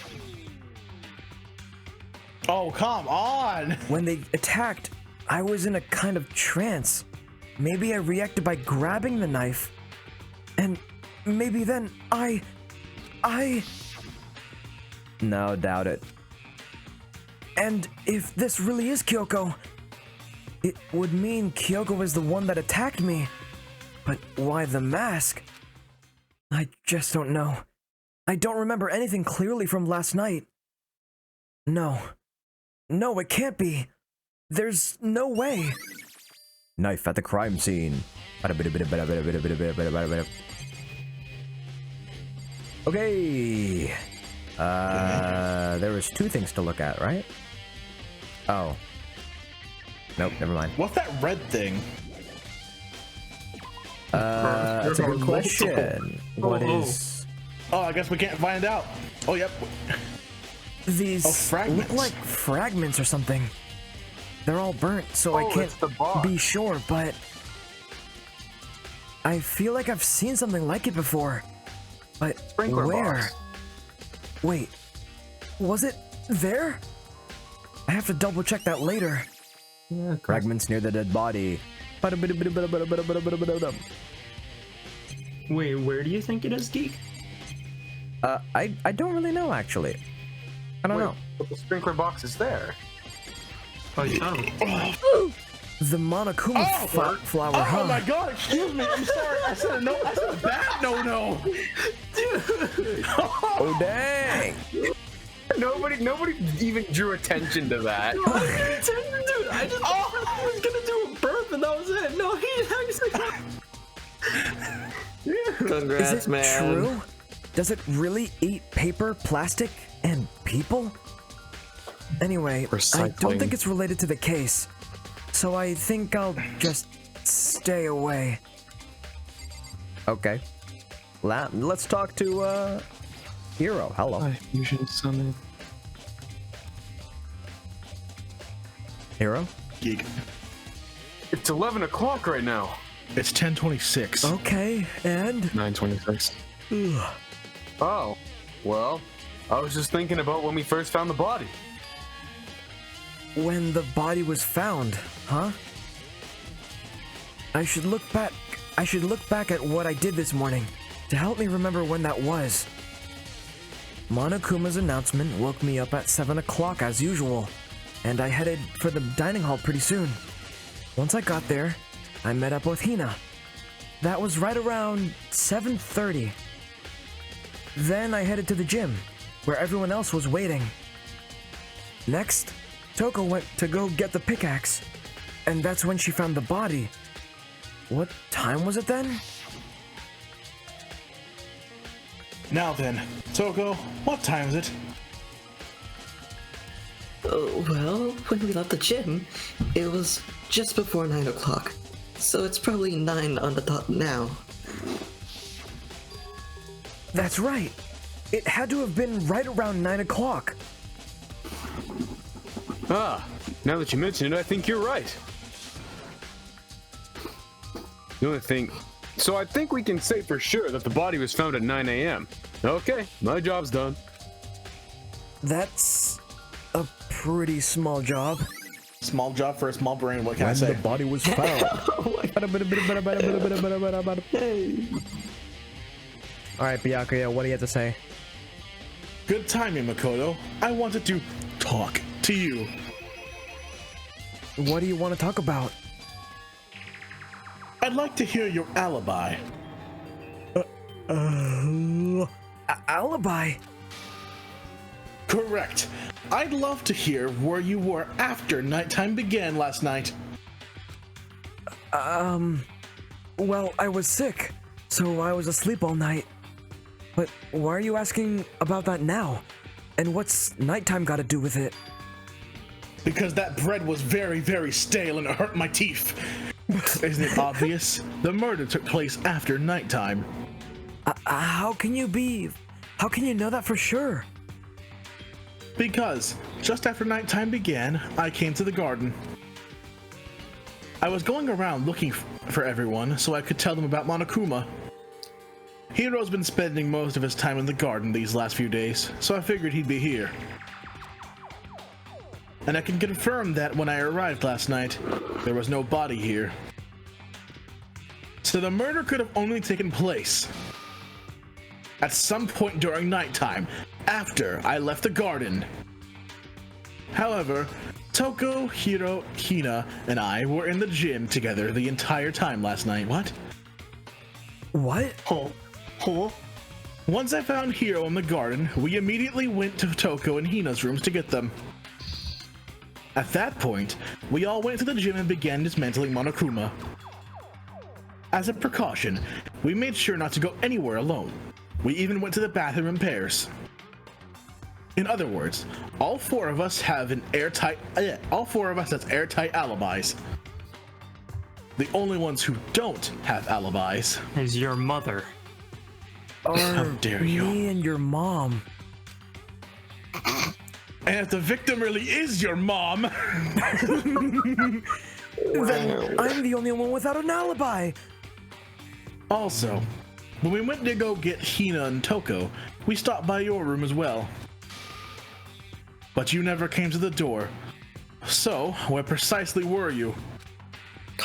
Oh, come on! When they attacked, I was in a kind of trance. Maybe I reacted by grabbing the knife. And maybe then I... No, doubt it. And if this really is Kyoko, it would mean Kyoko is the one that attacked me. But why the mask? I just don't know. I don't remember anything clearly from last night. No. No, it can't be. There's no way. Knife at the crime scene. Okay. There was 2 things to look at, right? Oh. Nope, never mind. What's that red thing? That's a good question. What is... Oh, I guess we can't find out. Oh, yep. These fragments. look like fragments or something. They're all burnt, so I can't be sure, but... I feel like I've seen something like it before. But Sprinkler where? box. Wait, was it there? I have to double check that later. Yeah, Fragments near the dead body. Wait, where do you think it is, Geek? I don't really know, actually. I don't know. But the sprinkler box is there. Oh, you found it. The Monokuma flower, Oh huh? my god, excuse me. I'm sorry. I said a no. I said a bad no. Oh, dang! Nobody even drew attention to that. Dude, I just I was gonna do a burp and that was it. No, he actually. Congrats, Is it man. true? Does it really eat paper, plastic, and people? Anyway, I don't Recycling. think it's related to the case, so I think I'll just stay away. Okay. Let's talk to, Hiro. Hello. Fusion summon. Hiro? Geek. It's 11 o'clock right now. It's 10:26. Okay, and? 9:26. Oh, well, I was just thinking about when we first found the body. When the body was found, huh? I should look back at what I did this morning to help me remember when that was. Monokuma's announcement woke me up at 7 o'clock as usual, and I headed for the dining hall pretty soon. Once I got there, I met up with Hina. That was right around 7:30. Then I headed to the gym, where everyone else was waiting. Next, Toko went to go get the pickaxe, and that's when she found the body. What time was it then? Now then, Toko, what time is it? Well, when we left the gym, it was just before 9 o'clock. So it's probably 9 on the dot now. That's right. It had to have been right around 9 o'clock. Ah, now that you mention it, I think you're right. The only thing... So I think we can say for sure that the body was found at 9 a.m. Okay, my job's done. That's a pretty small job. Small job for a small brain. What can I say? The body was found. Alright, Byakuya, what do you have to say? Good timing, Makoto. I wanted to talk to you. What do you want to talk about? I'd like to hear your alibi. Alibi? Correct. I'd love to hear where you were after nighttime began last night. Well, I was sick, so I was asleep all night. But why are you asking about that now? And what's nighttime got to do with it? Because that bread was very, very stale and it hurt my teeth. Isn't it obvious? The murder took place after nighttime. How can you know that for sure? Because just after nighttime began, I came to the garden. I was going around looking for everyone so I could tell them about Monokuma. Hiro's been spending most of his time in the garden these last few days, so I figured he'd be here. And I can confirm that when I arrived last night, there was no body here. So the murder could have only taken place at some point during nighttime, after I left the garden. However, Toko, Hiro, Hina, and I were in the gym together the entire time last night. What? What? Once I found Hiro in the garden, we immediately went to Toko and Hina's rooms to get them. At that point, we all went to the gym and began dismantling Monokuma. As a precaution, we made sure not to go anywhere alone. We even went to the bathroom in pairs. In other words, all four of us have airtight alibis. The only ones who don't have alibis Is your mother. How dare you? Me and your mom. And if the victim really is your mom, Then I'm the only one without an alibi. Also, when we went to go get Hina and Toko, we stopped by your room as well. But you never came to the door. So, where precisely were you?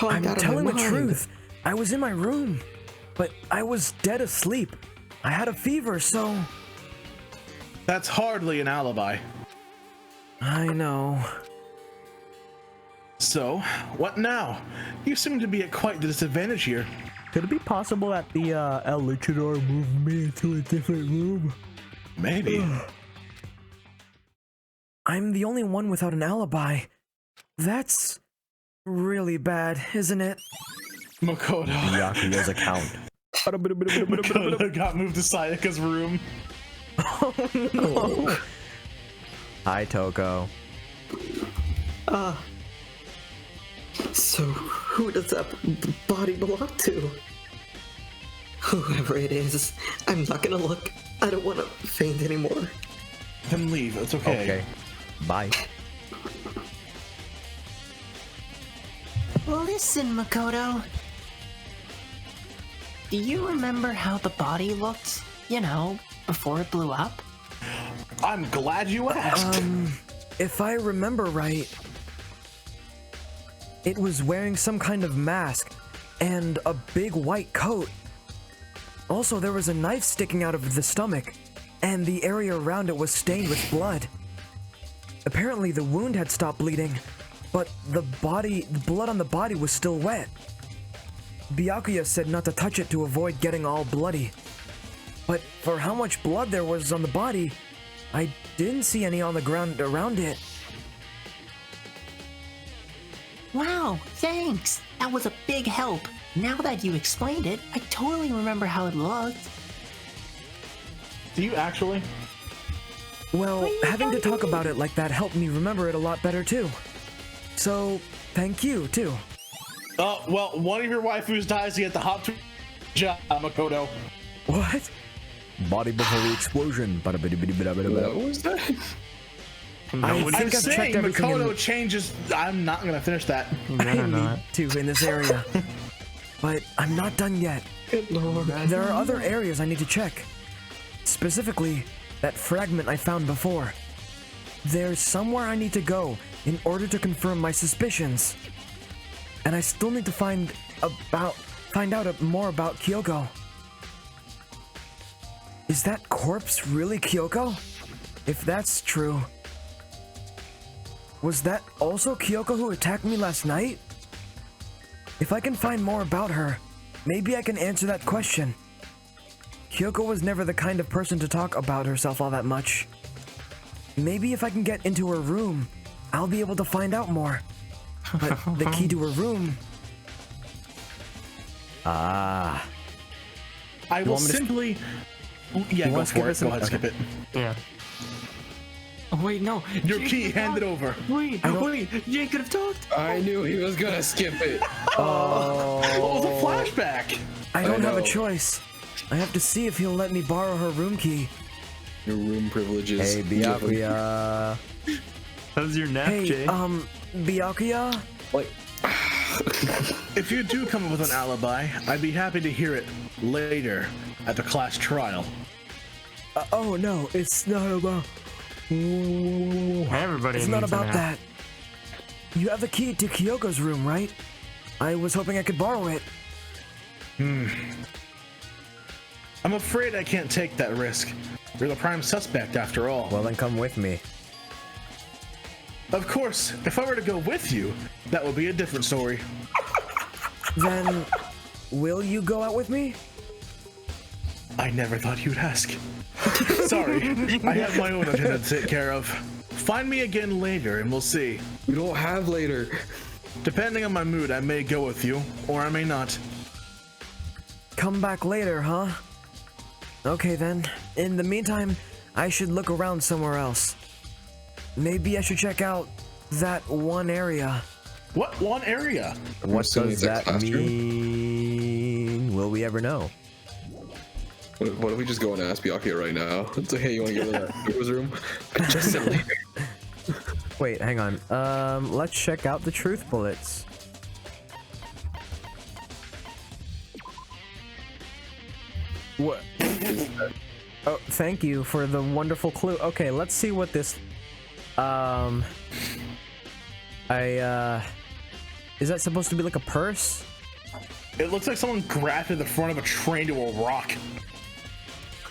I'm telling the truth. I was in my room, but I was dead asleep. I had a fever, so... That's hardly an alibi. I know. So, what now? You seem to be at quite the disadvantage here. Could it be possible that the El Luchador moved me into a different room? Maybe. I'm the only one without an alibi. That's really bad, isn't it? Makoto. Byakuya's account. Makoto got moved to Sayaka's room. Oh no. Hi, Toko. So who does that body belong to? Whoever it is, I'm not gonna look. I don't want to faint anymore. Then leave, it's okay. Okay. Bye. Listen, Makoto. Do you remember how the body looked, you know, before it blew up? I'm glad you asked. If I remember right, it was wearing some kind of mask and a big white coat. Also, there was a knife sticking out of the stomach, and the area around it was stained with blood. Apparently, the wound had stopped bleeding, but the blood on the body was still wet. Byakuya said not to touch it to avoid getting all bloody. But for how much blood there was on the body, I didn't see any on the ground around it. Wow, thanks. That was a big help. Now that you explained it, I totally remember how it looked. Do you actually? Well, having to talk about it like that helped me remember it a lot better too. So, thank you too. Oh, well, one of your waifus dies to get the hot job, Makoto. What? Body before the explosion. What was that? I'm I've saying checked everything Makoto in- changes. I'm not gonna finish that. I need to in this area. But I'm not done yet. There are other areas I need to check. Specifically, that fragment I found before. There's somewhere I need to go in order to confirm my suspicions. And I still need to find out more about Kyoko. Is that corpse really Kyoko? If that's true, was that also Kyoko who attacked me last night? If I can find more about her, maybe I can answer that question. Kyoko was never the kind of person to talk about herself all that much. Maybe if I can get into her room, I'll be able to find out more. But the key to her room... I will simply. Yeah, go for it. Go ahead, skip it. Yeah. Oh, wait, no. Your Jay key, could've hand it talked. over. Wait, Jay could have talked. I knew he was gonna skip it. Oh, it was a flashback. I don't have a know. choice. I have to see if he'll let me borrow her room key. Your room privileges. Hey, Byakuya. How's your nap, Hey, Jay? Byakuya? Like, If you do come up with an alibi, I'd be happy to hear it later at the class trial. Oh no, it's not about... Everybody It's needs not a about nap. that. You have the key to Kyoko's room, right? I was hoping I could borrow it. I'm afraid I can't take that risk. You're the prime suspect after all. Well, then come with me. Of course, if I were to go with you, that would be a different story. Then, will you go out with me? I never thought you'd ask. Sorry, I have my own agenda to take care of. Find me again later and we'll see. We don't have later. Depending on my mood, I may go with you, or I may not. Come back later, huh? Okay then. In the meantime, I should look around somewhere else. Maybe I should check out that one area. What one area? What assuming does it's a that classroom? mean? Will we ever know? What if we just go and ask Byakuya right now? It's like, hey, you want to go to that Yoko's room? Just sit later. Wait, hang on. Let's check out the truth bullets. What? Oh, thank you for the wonderful clue. Okay, let's see what this. Is that supposed to be like a purse? It looks like someone grafted the front of a train to a rock.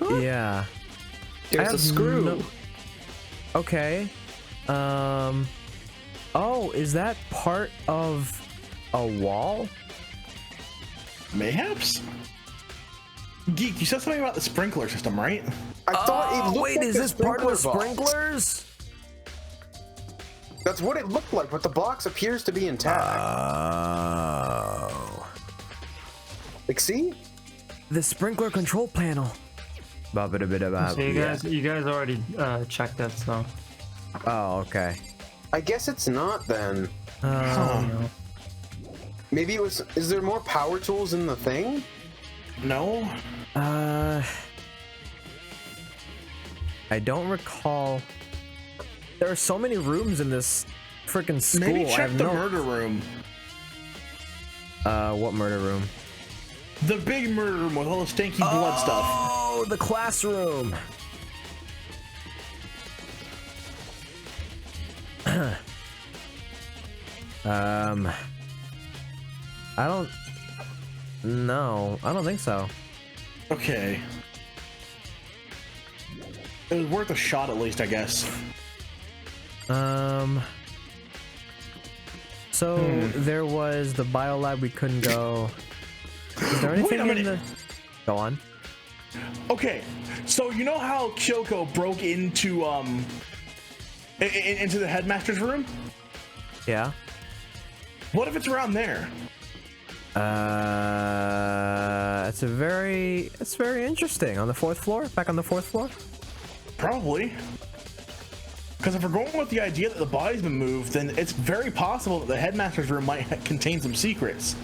Yeah. There's a screw. Okay. Oh, is that part of a wall? Mayhaps? Geek, you said something about the sprinkler system, right? I thought it looked Wait, like is a this part of the sprinkler box. sprinklers? That's what it looked like, but the box appears to be intact. Oh. Like, see? The sprinkler control panel. So you guys already checked that, so. Oh, okay. I guess it's not then. Oh. Maybe it was. Is there more power tools in the thing? No? I don't recall. There are so many rooms in this freaking school. Maybe I check have the no... murder room. What murder room? The big murder room with all the stanky blood stuff. Oh, the classroom. I don't. No, I don't think so. Okay. It was worth a shot at least, I guess. So there was the biolab we couldn't go. Is there anything in the? Go on. Okay, so you know how Kyoko broke into into the headmaster's room? Yeah. What if it's around there? It's very interesting. On the 4th floor? Back on the 4th floor? Probably. Because if we're going with the idea that the body's been moved, then it's very possible that the headmaster's room might contain some secrets.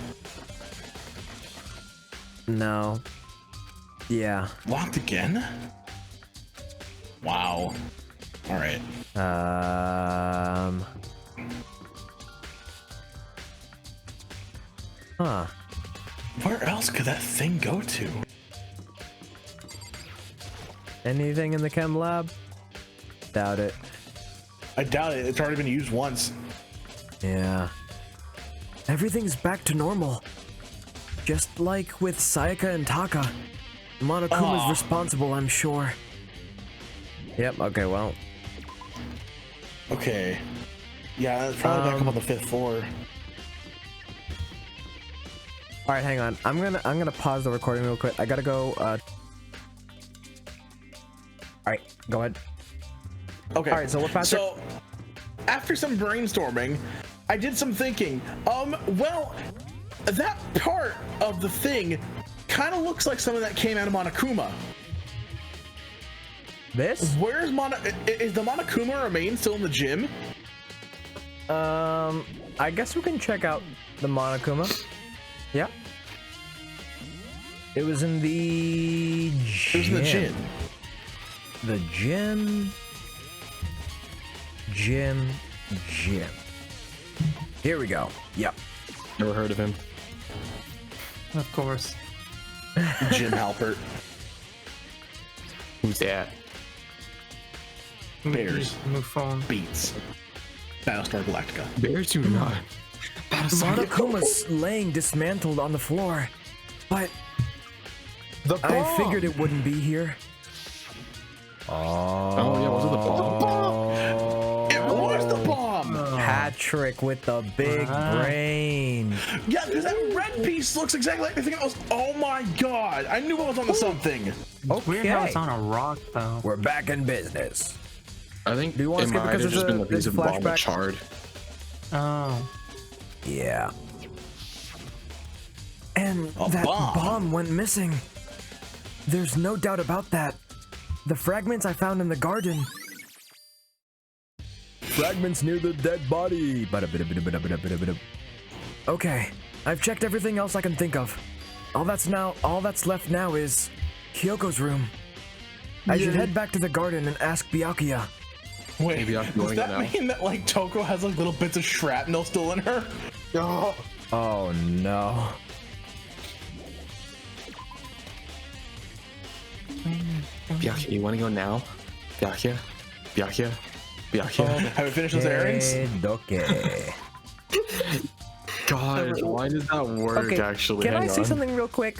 No. Yeah. Locked again? Wow. All right. Huh. Where else could that thing go to? Anything in the chem lab? Doubt it. I doubt it. It's already been used once. Yeah. Everything's back to normal. Just like with Sayaka and Taka. Monokuma's responsible, I'm sure. Yep, okay, well. Okay. Yeah, it's probably back up on the 5th floor. All right, hang on. I'm gonna pause the recording real quick. I gotta go. All right, go ahead. Okay. All right, so what, Patrick? So, after some brainstorming, I did some thinking. Well, that part of the thing kind of looks like something that came out of Monokuma. This? Where's is the Monokuma remain still in the gym? I guess we can check out the Monokuma. Yeah. It was in the gym. It was in the gym. The gym. Here we go. Yep. Never heard of him. Of course. Jim Halpert. Who's that? Bears. Move phone. Beats. Battlestar Galactica. Bears do not. Monokuma's laying dismantled on the floor, but I figured it wouldn't be here. Oh yeah, was it the bomb? It was the bomb! Patrick with the big brain. Yeah, because that red piece looks exactly like anything else. Oh my god, I knew I was onto something. It's weird how it's on a rock, though. We're back in business. I think Do you want it to skip might because have it's just been a a piece big of bomb flashback? that charred. Oh. Yeah. And A that bomb. bomb went missing. There's no doubt about that. The fragments I found in the garden. Fragments near the dead body. Okay, I've checked everything else I can think of. All that's left now is Kyoko's room. I should head back to the garden and ask Byakuya. Wait, Maybe I'm does going that now. mean that like Toko has like little bits of shrapnel still in her? Oh, Oh no. Byakuya, you want to go now? Byakuya? Byakuya? Byakuya? Have we finished those errands? Okay. God, why did that work actually? Can I Hang say on. something real quick?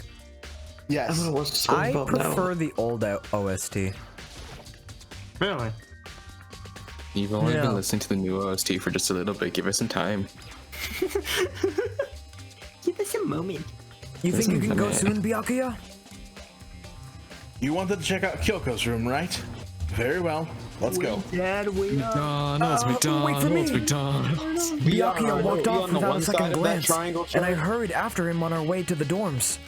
Yes. I'm gonna watch I SpongeBob prefer the old OST. Really? You've only Yeah. been listening to the new OST for just a little bit. Give it some time. Give us a moment. You think you Listen, can go man. soon, Byakuya? You wanted to check out Kyoko's room, right? Very well. Let's go. McDonald's, McDonald's, McDonald's. Byakuya walked off on the without one a side second of that glance, triangle and I chart? hurried after him on our way to the dorms.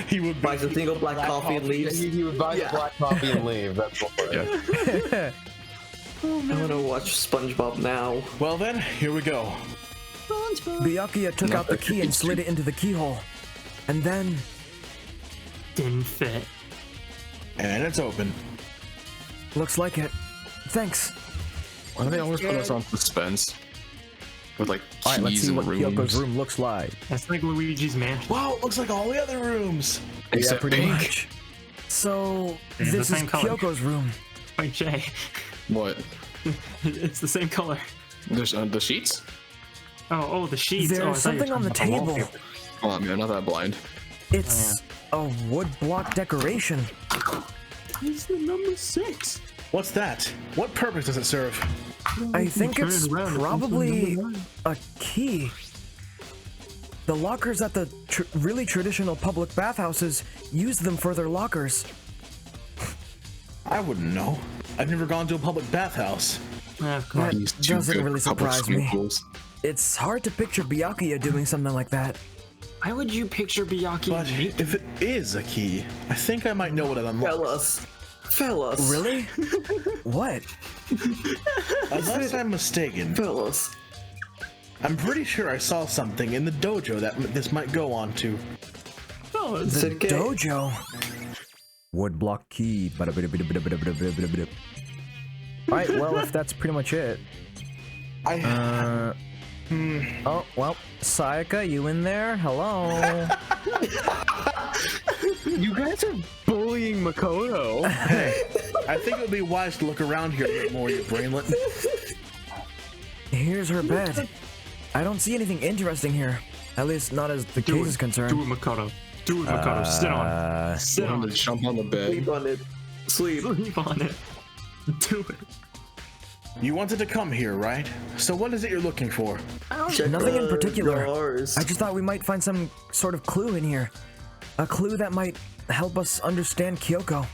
He would Buys a single black coffee and leaves. He would buy the black coffee and leave. That's what it is. I'm gonna watch SpongeBob now. Well then, here we go. Byakuya took out the key and slid it into the keyhole. And then, Didn't fit. And it's open. looks like it. Thanks. Why do they always put us on suspense? With like Alright, let's keys see and what rooms. Kyoko's room looks like. That's like Luigi's mansion. Wow, it looks like all the other rooms. Except pretty pink. much. So, It's the this is same color. Kyoko's room. Like Jay. What? It's the same color. There's the sheets? Oh, the sheets. There's I thought you were something on the talking about table. wallpaper. Come on, man, I'm not that blind. It's a wood block decoration. It's the number 6. What's that? What purpose does it serve? I think turn it's it around, it probably comes to a key. The lockers at the really traditional public bathhouses use them for their lockers. I wouldn't know. I've never gone to a public bathhouse. Of course. That These two doesn't good really public surprise swimming me. pools. It's hard to picture Byakuya doing something like that. Why would you picture Byakuya But naked? if it is a key, I think I might know what it unlocks. Fellas. Really? What? Unless I'm mistaken, Fellas. I'm pretty sure I saw something in the dojo that this might go on to. Is it gay? Dojo. Wood block key. Alright, well, if that's pretty much it. Oh, well, Sayaka, you in there? Hello? You guys are bullying Makoto. I think it would be wise to look around here a bit more, you brainlet. Here's her bed. I don't see anything interesting here. At least not as the case is concerned. Do it, Makoto. Do it, Makoto. Sit on it. Sit I'm on gonna it. jump on the bed. Sleep on it. Sleep. Sleep on it. Do it. You wanted to come here, right? So what is it you're looking for? Check Nothing in the particular. drawers. I just thought we might find some sort of clue in here. A clue that might help us understand Kyoko.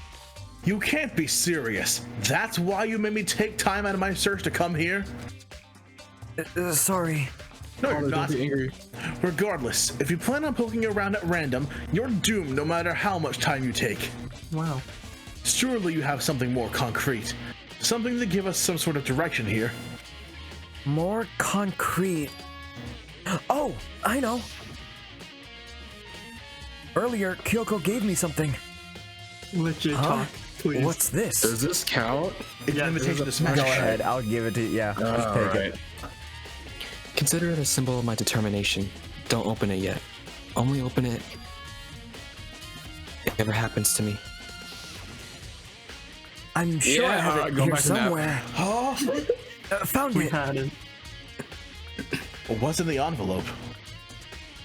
You can't be serious. That's why you made me take time out of my search to come here? Sorry. No, you're Don't not. be angry. Regardless, if you plan on poking around at random, you're doomed no matter how much time you take. Wow. Surely you have something more concrete. Something to give us some sort of direction here. More concrete. Oh, I know. Earlier, Kyoko gave me something. Legit Huh? talk, please. What's this? Does this count? It's Yeah, an this is invitation a- to smash. Go ahead, I'll give it to you. Yeah, just take Alright. it. Consider it a symbol of my determination. Don't open it yet. Only open it if it ever happens to me. I'm sure I have Yeah, it go here back to that. somewhere. Huh? Found We it. had it. What's in the envelope?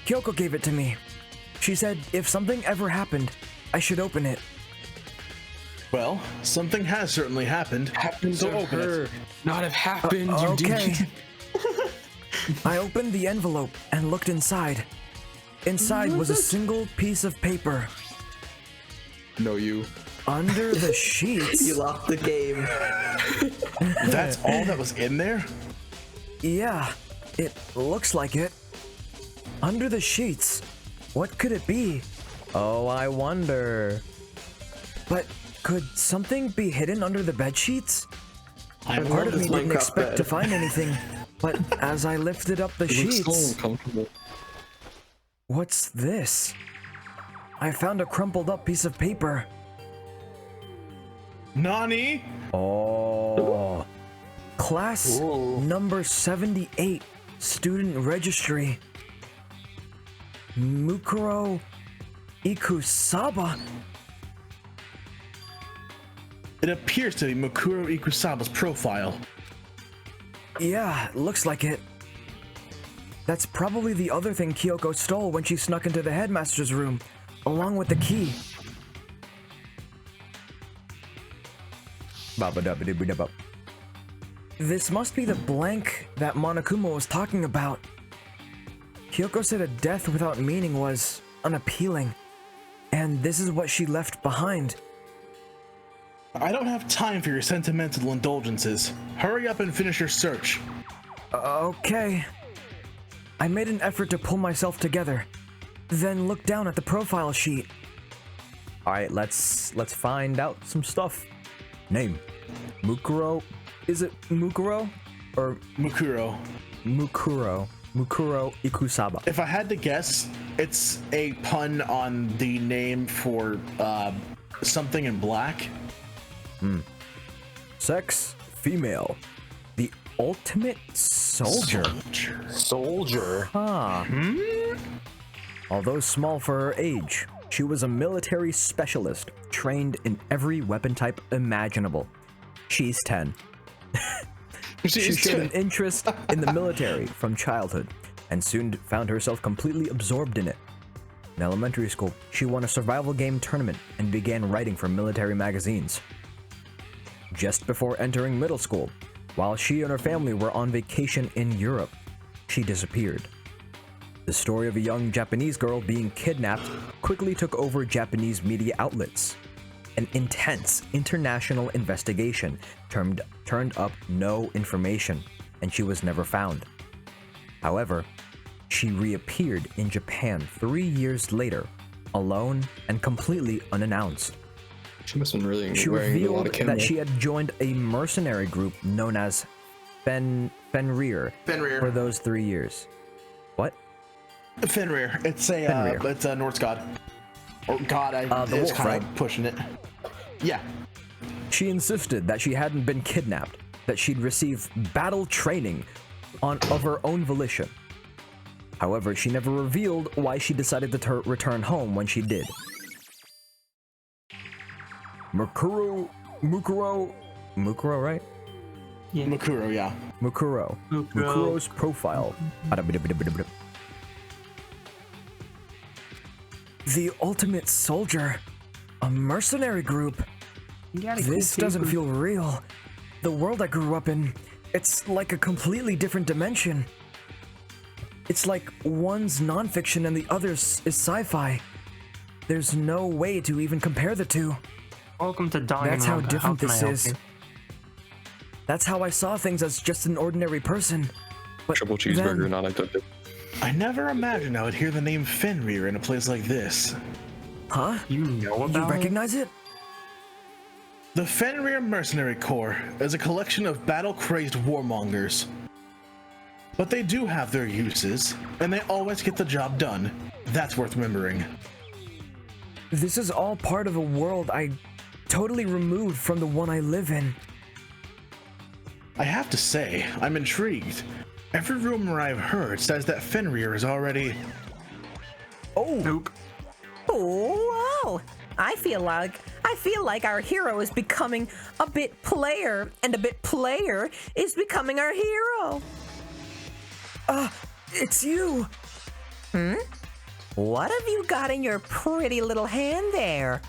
Kyoko gave it to me. She said if something ever happened, I should open it. Well, something has certainly happened. Happened So to open her. it. Not have happened, you Okay. dinky. I opened the envelope and looked inside. Inside was a single piece of paper. No, you. Under the sheets. You lost the game. That's all that was in there? Yeah, it looks like it. Under the sheets. What could it be? Oh, I wonder. But could something be hidden under the bed sheets? Part of me didn't expect to find anything, but as I lifted up the sheets... so uncomfortable. What's this? I found a crumpled up piece of paper. Nani? Oh. Class number 78, student registry. Mukuro Ikusaba. It appears to be Mukuro Ikusaba's profile. Yeah, looks like it. That's probably the other thing Kyoko stole when she snuck into the headmaster's room, along with the key. This must be the blank that Monokuma was talking about. Kyoko said a death without meaning was unappealing, and this is what she left behind. I don't have time for your sentimental indulgences. Hurry up and finish your search. Okay. I made an effort to pull myself together, then looked down at the profile sheet. Alright, let's find out some stuff. Name. Mukuro. Is it Mukuro? Or Mukuro. Mukuro Ikusaba. If I had to guess, it's a pun on the name for something in black. Sex, female. The ultimate soldier. Huh. Although small for her age, she was a military specialist, trained in every weapon type imaginable. She's 10. She showed an interest in the military from childhood, and soon found herself completely absorbed in it. In elementary school, she won a survival game tournament and began writing for military magazines. Just before entering middle school, while she and her family were on vacation in Europe, she disappeared. The story of a young Japanese girl being kidnapped quickly took over Japanese media outlets. An intense international investigation turned up no information, and she was never found. However, she reappeared in Japan 3 years later, alone and completely unannounced. She must have been really She wearing a lot revealed of camo. that she had joined a mercenary group known as Fenrir for those 3 years. What? Fenrir. It's a Fenrir. it's a Norse god. Or god, the it's wolf, kind right? of pushing it. Yeah. She insisted that she hadn't been kidnapped, that she'd received battle training of her own volition. However, she never revealed why she decided to return home when she did. Mukuro, right? Yeah. Mukuro, yeah. Mukuro's profile. The ultimate soldier. A mercenary group. This doesn't feel real. The world I grew up in, it's like a completely different dimension. It's like one's nonfiction and the other's is sci-fi. There's no way to even compare the two. Welcome to Danganronpa. That's how different can I this help is. you? That's how I saw things as just an ordinary person. But Triple cheeseburger, then, not a dip. I never imagined I would hear the name Fenrir in a place like this. huh? You know You about it? recognize it? The Fenrir Mercenary Corps is a collection of battle-crazed warmongers. But they do have their uses, and they always get the job done. That's worth remembering. This is all part of a world I totally removed from the one I live in. I have to say, I'm intrigued. Every rumor I've heard says that Fenrir is already... Nope. Oh, I feel like our hero is becoming a bit player, and a bit player is becoming our hero. It's you! What have you got in your pretty little hand there?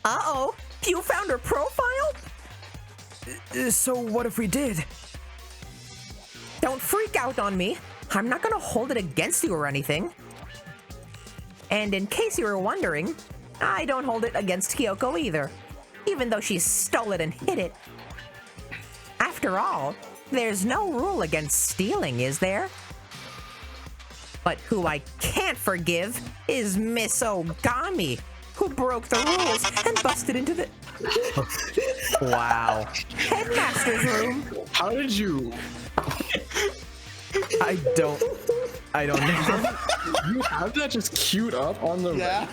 Uh-oh, you found her profile? So what if we did? Don't freak out on me. I'm not gonna hold it against you or anything. And in case you were wondering, I don't hold it against Kyoko either, even though she stole it and hid it. After all, there's no rule against stealing, is there? But who I can't forgive is Miss Ogami, who broke the rules and busted into the Wow. headmaster's room. How did you? I don't know. You have that just queued up on the. Yeah.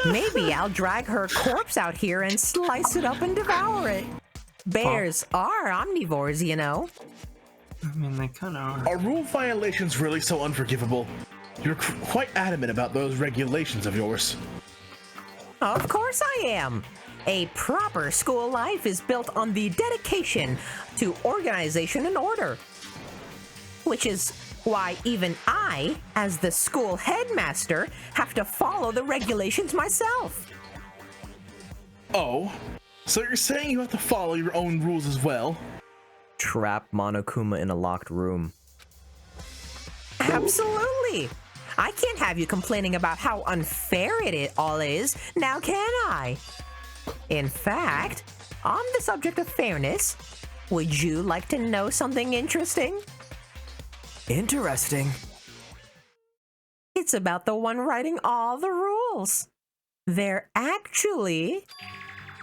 Maybe I'll drag her corpse out here and slice it up and devour it. Bears are omnivores, you know. I mean, they kind of are. Are rule violations really so unforgivable? You're quite adamant about those regulations of yours. Of course I am. A proper school life is built on the dedication to organization and order. Which is why even I, as the school headmaster, have to follow the regulations myself. Oh, so you're saying you have to follow your own rules as well? Trap Monokuma in a locked room. Absolutely. I can't have you complaining about how unfair it all is, now can I? In fact, on the subject of fairness, would you like to know something interesting? Interesting. It's about the one writing all the rules. They're actually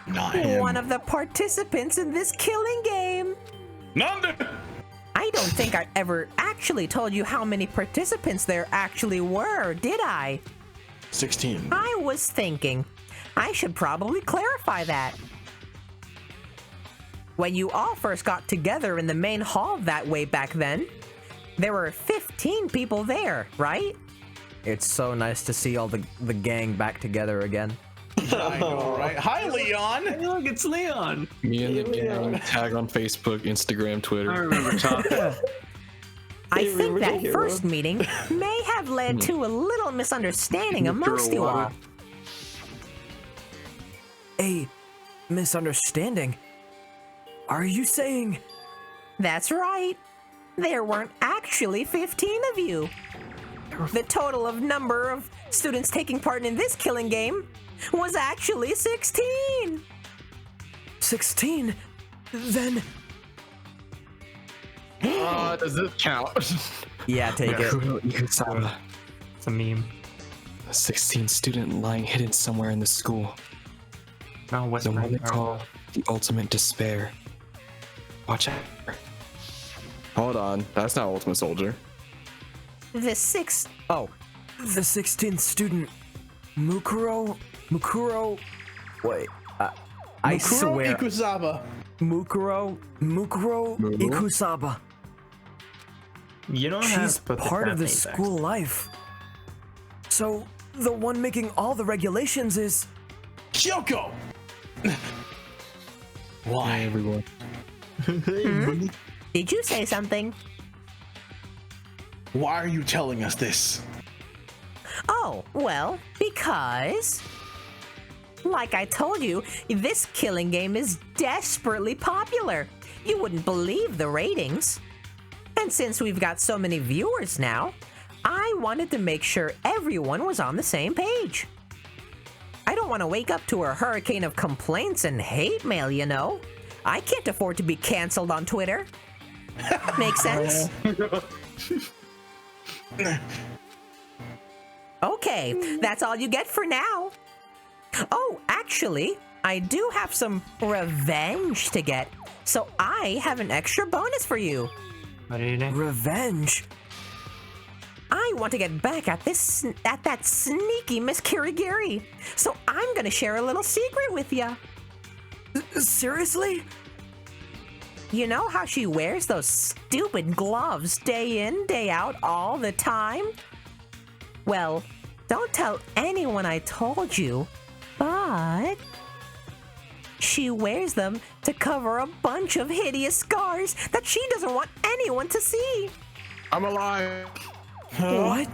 Not him. one of the participants in this killing game. Nanda! I don't think I ever actually told you how many participants there actually were, did I? 16. I was thinking, I should probably clarify that. When you all first got together in the main hall that way back then, there were 15 people there, right? It's so nice to see all the gang back together again. I know, right? Hi, Leon! Hey, look, it's Leon. Me and the gang tag on Facebook, Instagram, I Twitter. remember talking. I Hey, think remember that the hero? first meeting may have led to a little misunderstanding amongst you all. A misunderstanding? Are you saying? That's right. There weren't actually 15 of you. The total of number of students taking part in this killing game was actually 16. 16? Then Does this count? yeah, take it. Kuro Ikusawa, It's a meme. a 16 student lying hidden somewhere in the school. No, The Western. one they call the ultimate despair. Watch out. Hold on, that's not Ultimate Soldier. The 6. Oh, the 16th student, Mukuro. Wait, I Mukuro swear, Ikusaba. Mukuro Ikusaba. You don't have She's to put part of the cafe back. school life. So the one making all the regulations is Kyoko! Why? Hi, everyone. Did you say something? Why are you telling us this? Oh, well, because... Like I told you, this killing game is desperately popular. You wouldn't believe the ratings. And since we've got so many viewers now, I wanted to make sure everyone was on the same page. I don't want to wake up to a hurricane of complaints and hate mail, you know. I can't afford to be canceled on Twitter. Make sense? Okay, that's all you get for now. Oh, actually, I do have some revenge to get, so I have an extra bonus for you. What are you doing? revenge. I want to get back at that sneaky Miss Kirigiri, so I'm gonna share a little secret with ya. Seriously? You know how she wears those stupid gloves day in, day out, all the time? Well, don't tell anyone I told you, but she wears them to cover a bunch of hideous scars that she doesn't want anyone to see. I'm alive. What?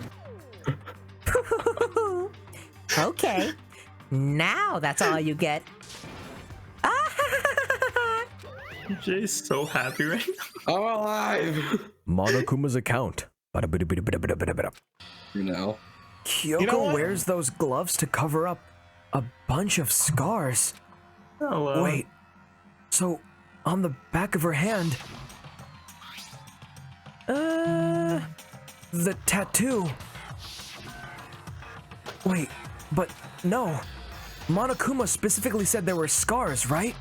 Okay, now that's all you get. Jay's so happy right now. I'm alive. Monokuma's account. You know. Kyoko wears those gloves to cover up a bunch of scars. Hello. Wait, so on the back of her hand, the tattoo. Wait, but no. Monokuma specifically said there were scars, right?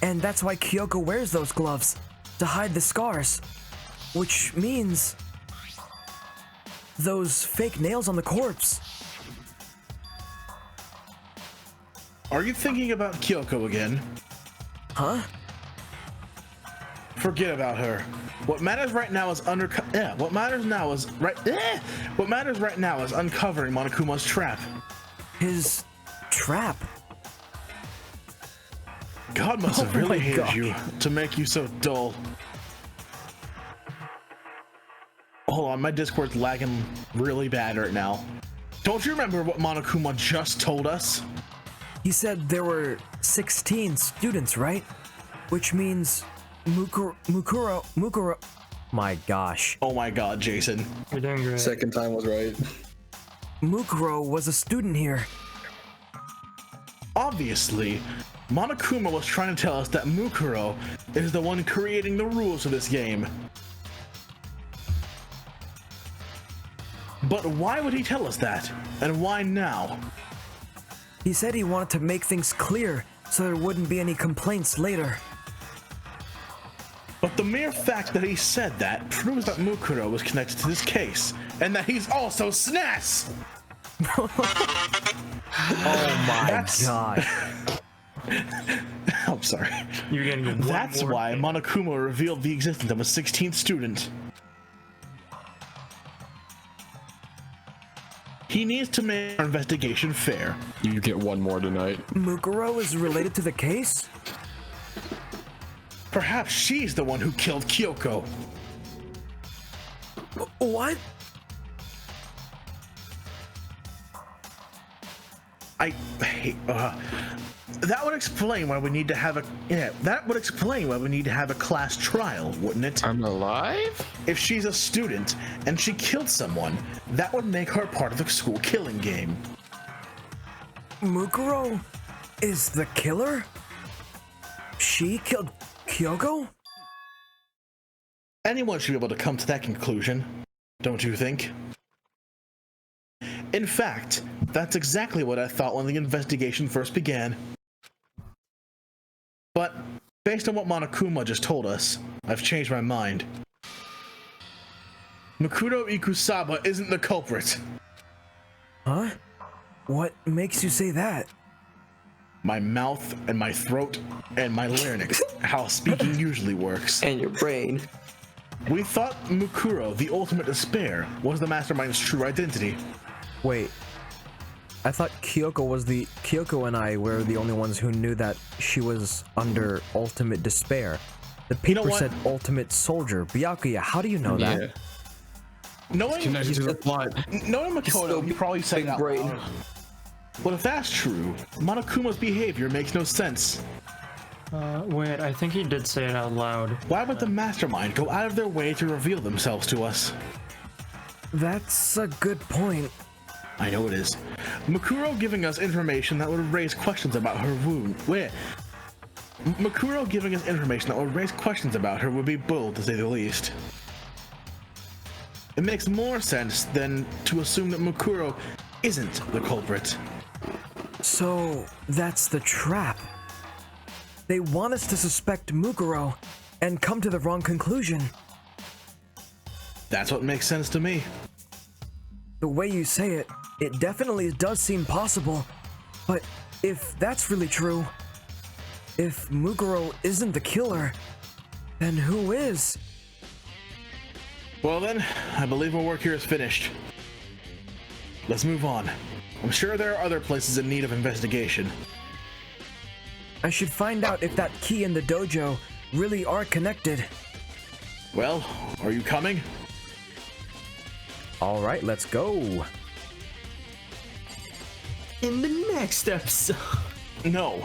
And that's why Kyoko wears those gloves, to hide the scars. Which means those fake nails on the corpse. Are you thinking about Kyoko again? Huh? Forget about her. What matters right now is What matters right now is uncovering Monokuma's trap. His trap? God must have really hated you to make you so dull. Hold on, my Discord's lagging really bad right now. Don't you remember what Monokuma just told us? He said there were 16 students, right? Which means Mukuro. My gosh. Oh my god, Jason. You're doing great. Second time was right. Mukuro was a student here. Obviously, Monokuma was trying to tell us that Mukuro is the one creating the rules of this game. But why would he tell us that? And why now? He said he wanted to make things clear so there wouldn't be any complaints later. But the mere fact that he said that proves that Mukuro was connected to this case, and that he's also SNES! Oh my god. I'm sorry. You're gonna get That's why Monokuma revealed the existence of a 16th student. He needs to make our investigation fair. You get one more tonight. Mukuro is related to the case? Perhaps she's the one who killed Kyoko. What? I hate. That would explain why we need to have a. Yeah, that would explain why we need to have a class trial, wouldn't it? I'm alive? If she's a student and she killed someone, that would make her part of the school killing game. Mukuro is the killer? She killed Kyoko? Anyone should be able to come to that conclusion, don't you think? In fact, that's exactly what I thought when the investigation first began. But, based on what Monokuma just told us, I've changed my mind. Makoto Ikusaba isn't the culprit. Huh? What makes you say that? My mouth and my throat and my larynx, how speaking usually works. And your brain. We thought Mukuro, the ultimate despair, was the mastermind's true identity. Wait. I thought Kyoko and I were the only ones who knew that she was under ultimate despair. The paper said ultimate soldier. Byakuya, how do you know that? Knowing Makoto, you probably said that brain. loud. But if that's true, Monokuma's behavior makes no sense. Wait, I think he did say it out loud. Why would the mastermind go out of their way to reveal themselves to us? That's a good point. I know it is. Mukuro giving us information that would raise questions about her wound. Mukuro giving us information that would raise questions about her would be bold, to say the least. It makes more sense than to assume that Mukuro isn't the culprit. So, that's the trap. They want us to suspect Mukuro and come to the wrong conclusion. That's what makes sense to me. The way you say it, it definitely does seem possible. But if that's really true, if Mukuro isn't the killer, then who is? Well then, I believe our work here is finished. Let's move on. I'm sure there are other places in need of investigation. I should find out if that key and the dojo really are connected. Well, are you coming? All right, let's go. In the next episode. No.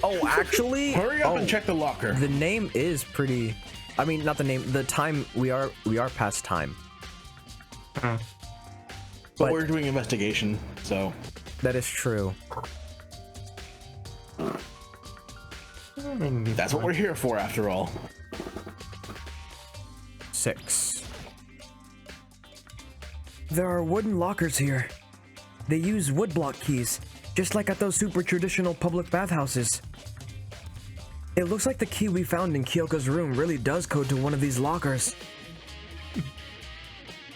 Oh, actually? Hurry up and check the locker. The name is pretty I mean, not the name, the time. We are past time. But we're doing investigation, so that is true. That's what we're here for, after all. 6. There are wooden lockers here. They use woodblock keys, just like at those super traditional public bathhouses. It looks like the key we found in Kyoko's room really does code to one of these lockers.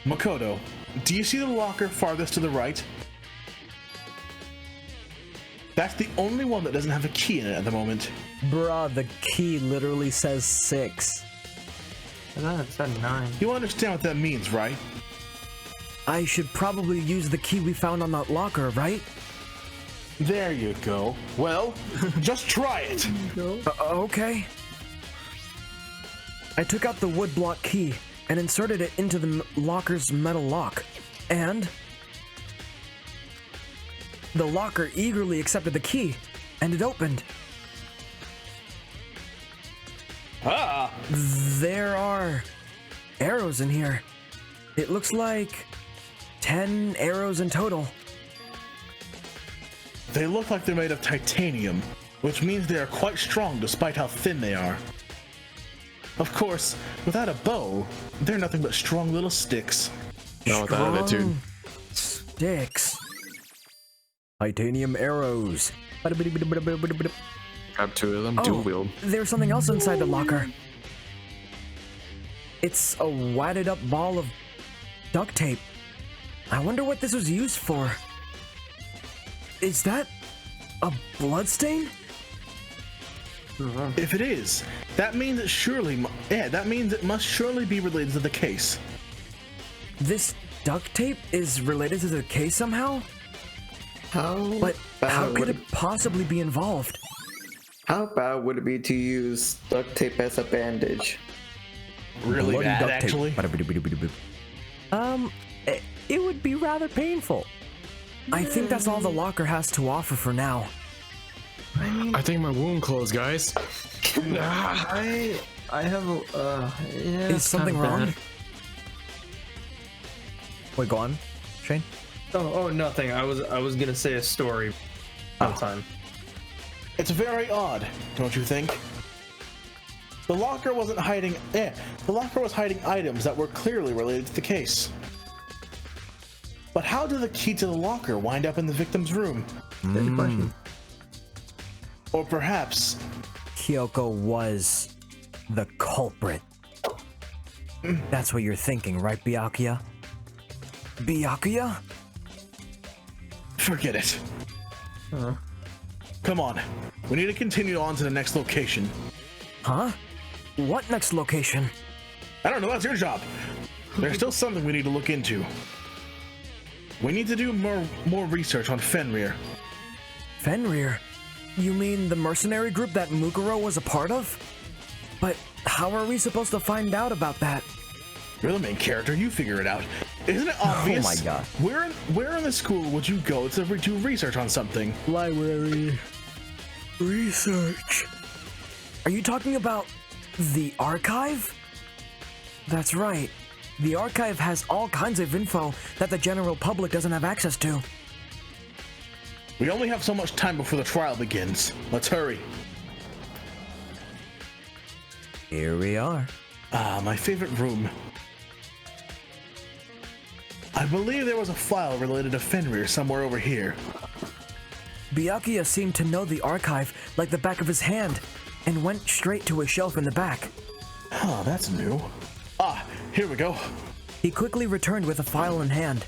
Makoto, do you see the locker farthest to the right? That's the only one that doesn't have a key in it at the moment. Bruh, the key literally says 6. I thought it said 9. You understand what that means, right? I should probably use the key we found on that locker, right? There you go. Well, just try it. Okay. I took out the woodblock key and inserted it into the locker's metal lock, and the locker eagerly accepted the key, and it opened. Ah! There are arrows in here. It looks like 10 arrows in total. They look like they're made of titanium, which means they are quite strong despite how thin they are. Of course, without a bow, they're nothing but strong little sticks. No, with that attitude. Sticks. Titanium arrows. Grab 2 of them, dual wield. There's something else inside the locker. It's a wadded up ball of duct tape. I wonder what this was used for. Is that a bloodstain? If it is, that means it must surely be related to the case. This duct tape is related to the case somehow? How could it possibly be involved? How bad would it be to use duct tape as a bandage? Really Bloody bad, duct tape. actually. It would be rather painful. I think that's all the locker has to offer for now. I think my wound closed, guys. I have a yeah. Is something wrong? bad. Wait, go on, Shane. Oh, nothing. I was gonna say a story. Sometime. It's very odd, don't you think? The locker wasn't hiding. The locker was hiding items that were clearly related to the case. But how did the key to the locker wind up in the victim's room? Good question. Or perhaps Kyoko was the culprit. That's what you're thinking, right, Byakuya? Byakuya? forget it. Come on, we need to continue on to the next location. Huh? What next location? I don't know, that's your job. There's still something we need to look into. We need to do more research on Fenrir. Fenrir? You mean the mercenary group that Mukuro was a part of? But how are we supposed to find out about that? You're the main character, you figure it out. Isn't it obvious? Oh my god. Where in the school would you go to do research on something? Library. Research. Are you talking about the archive? That's right. The archive has all kinds of info that the general public doesn't have access to. We only have so much time before the trial begins. Let's hurry. Here we are. Ah, my favorite room. I believe there was a file related to Fenrir somewhere over here. Byakuya seemed to know the archive like the back of his hand and went straight to a shelf in the back. Oh, that's new. Ah, here we go. He quickly returned with a file in hand.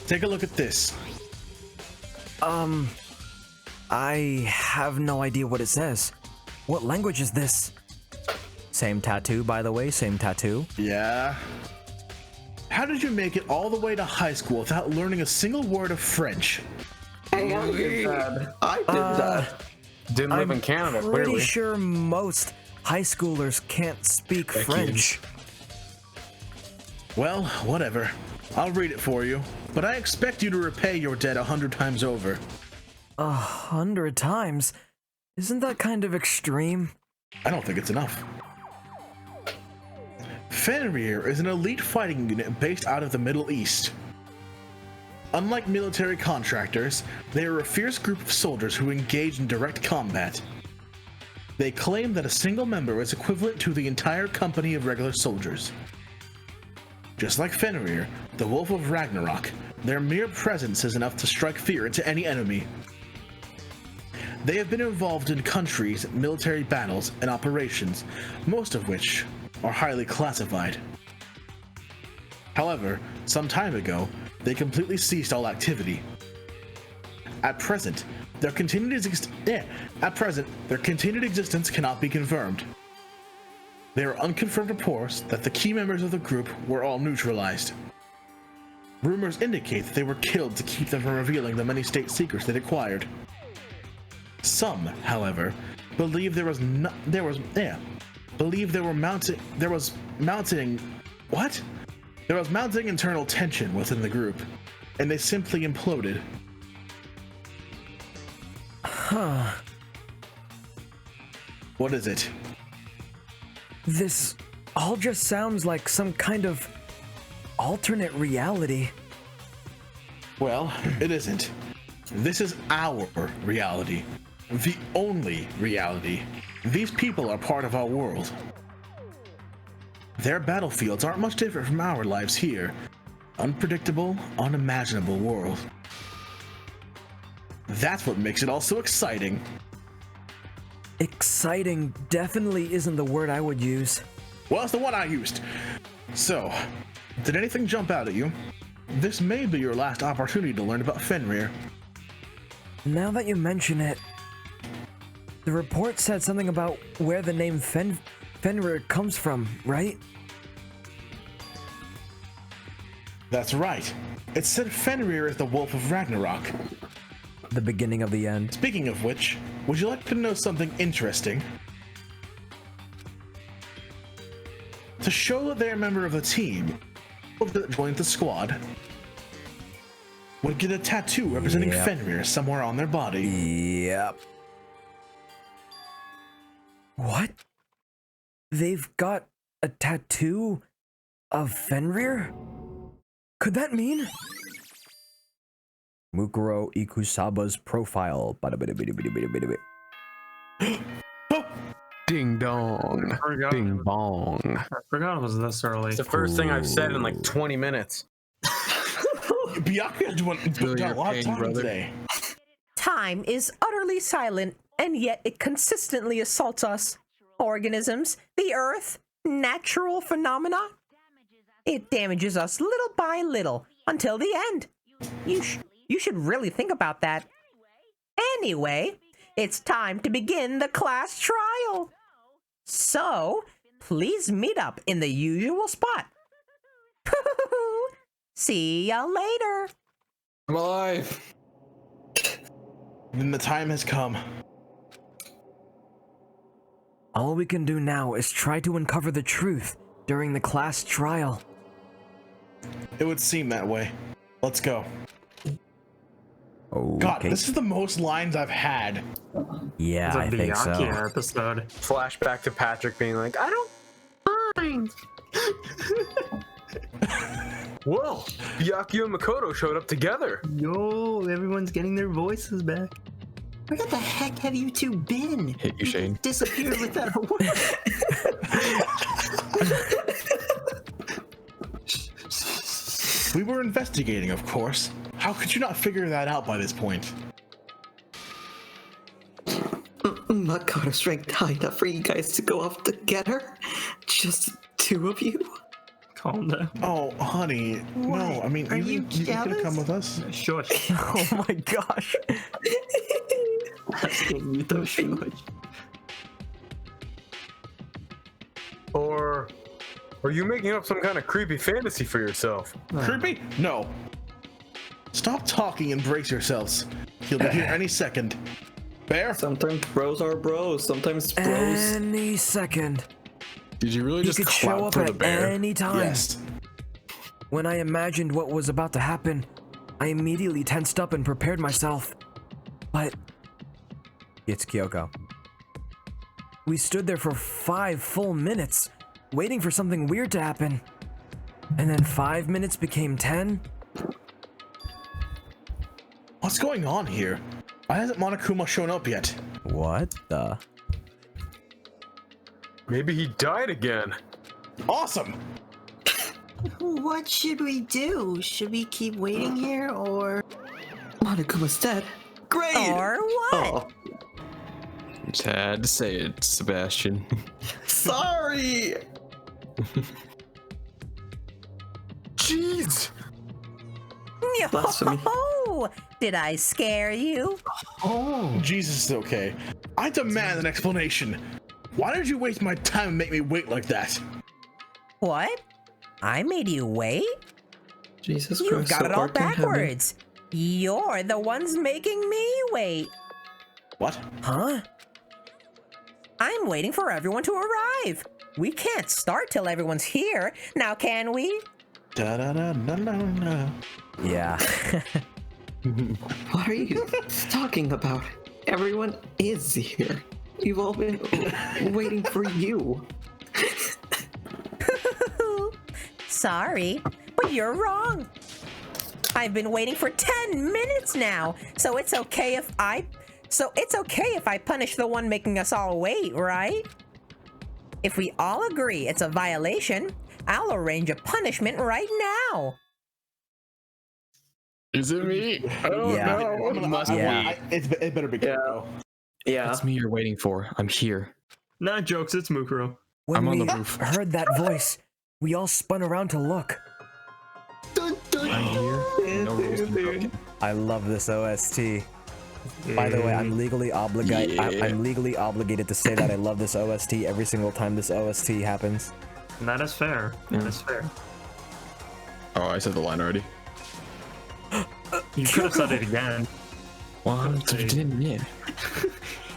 Take a look at this. I have no idea what it says. What language is this? Same tattoo, by the way, same tattoo. Yeah. How did you make it all the way to high school without learning a single word of French? Hey, I did that. I did that. Didn't live in Canada, Pretty clearly. sure most high schoolers can't speak French. Well, whatever. I'll read it for you, but I expect you to repay your debt 100 times over. 100 times? Isn't that kind of extreme? I don't think it's enough. Fenrir is an elite fighting unit based out of the Middle East. Unlike military contractors, they are a fierce group of soldiers who engage in direct combat. They claim that a single member is equivalent to the entire company of regular soldiers. Just like Fenrir, the Wolf of Ragnarok, their mere presence is enough to strike fear into any enemy. They have been involved in countries, military battles, and operations, most of which are highly classified. However, some time ago, they completely ceased all activity. At present, their continued existence cannot be confirmed. There are unconfirmed reports that the key members of the group were all neutralized. Rumors indicate that they were killed to keep them from revealing the many state secrets they'd acquired. Some, however, believe there was mounting internal tension within the group, and they simply imploded. Huh. What is it? This all just sounds like some kind of alternate reality. Well, it isn't. This is our reality. The only reality. These people are part of our world. Their battlefields aren't much different from our lives here. Unpredictable, unimaginable world. That's what makes it all so exciting. Exciting definitely isn't the word I would use. Well, it's the one I used. So, did anything jump out at you? This may be your last opportunity to learn about Fenrir. Now that you mention it, the report said something about where the name Fenrir comes from, right? That's right. It said Fenrir is the Wolf of Ragnarok. The beginning of the end. Speaking of which, would you like to know something interesting? To show that they're a member of the team, that joined the squad would get a tattoo representing Fenrir somewhere on their body. Yep. What? They've got a tattoo of Fenrir? Could that mean? Mukuro Ikusaba's profile. Ding dong. Ding bong. I forgot it was this early. It's the first thing I've said in like 20 minutes. Byakuya done a lot of time today. Time is utterly silent, and yet it consistently assaults us. Organisms, the earth, natural phenomena. It damages us little by little until the end. You should really think about that. Anyway, it's time to begin the class trial. So, please meet up in the usual spot. See ya later. I'm alive. Then the time has come. All we can do now is try to uncover the truth during the class trial. It would seem that way. Let's go. Okay. God, this is the most lines I've had. Yeah, I think so. Byakuya episode. Flashback to Patrick being like, I don't mind. Whoa, Byakuya and Makoto showed up together. Yo, everyone's getting their voices back. Where the heck have you two been? Hit you, Shane. Disappeared without a word. We were investigating, of course. How could you not figure that out by this point? Makoto strength high enough for you guys to go off to get her? Just two of you? Calm down. Oh, honey. No, I mean, Are you could jealous? come with us. Shush. Oh my gosh. Or are you making up some kind of creepy fantasy for yourself? Creepy? No. Stop talking and brace yourselves. He'll be here any second. Bear? Sometimes bros are bros, sometimes bros. Any second. Did you really He just could clap show up for the at bear? any time. Yes. When I imagined what was about to happen, I immediately tensed up and prepared myself. But it's Kyoko. We stood there for 5 full minutes, waiting for something weird to happen. And then 5 minutes became 10. What's going on here? Why hasn't Monokuma shown up yet? What the? Maybe he died again. Awesome! What should we do? Should we keep waiting here, or... Monokuma's dead. Great! Or what? Oh, Just had to say it, Sebastian. sorry! Jeez! Blasphemy. Oh, did I scare you? Jesus is okay. I demand an explanation. Why did you waste my time and make me wait like that? What? I made you wait? Jesus You've Christ. got so it all Arkham Heaven. backwards. You're the ones making me wait. What? Huh? I'm waiting for everyone to arrive. We can't start till everyone's here. Now, can we? Da da da da da da. Yeah. What are you talking about? Everyone is here. You've all been waiting for you. Sorry, but you're wrong. I've been waiting for 10 minutes now, so it's okay if I punish the one making us all wait, right? If we all agree it's a violation, I'll arrange a punishment right now. Is it me? I don't Yeah. know. It must Yeah. be. It better be Kyoko. Yeah. That's me you're waiting for. I'm here. Not jokes, it's Mukuro. When I'm on we the roof. heard that voice, we all spun around to look. I'm here. No rules been broken. I love this OST. By the way, I'm legally obligated. I'm legally obligated to say that I love this OST every single time this OST happens. And that is fair. That is fair. Oh, I said the line already. You could have said it again. Well, you didn't. Yeah.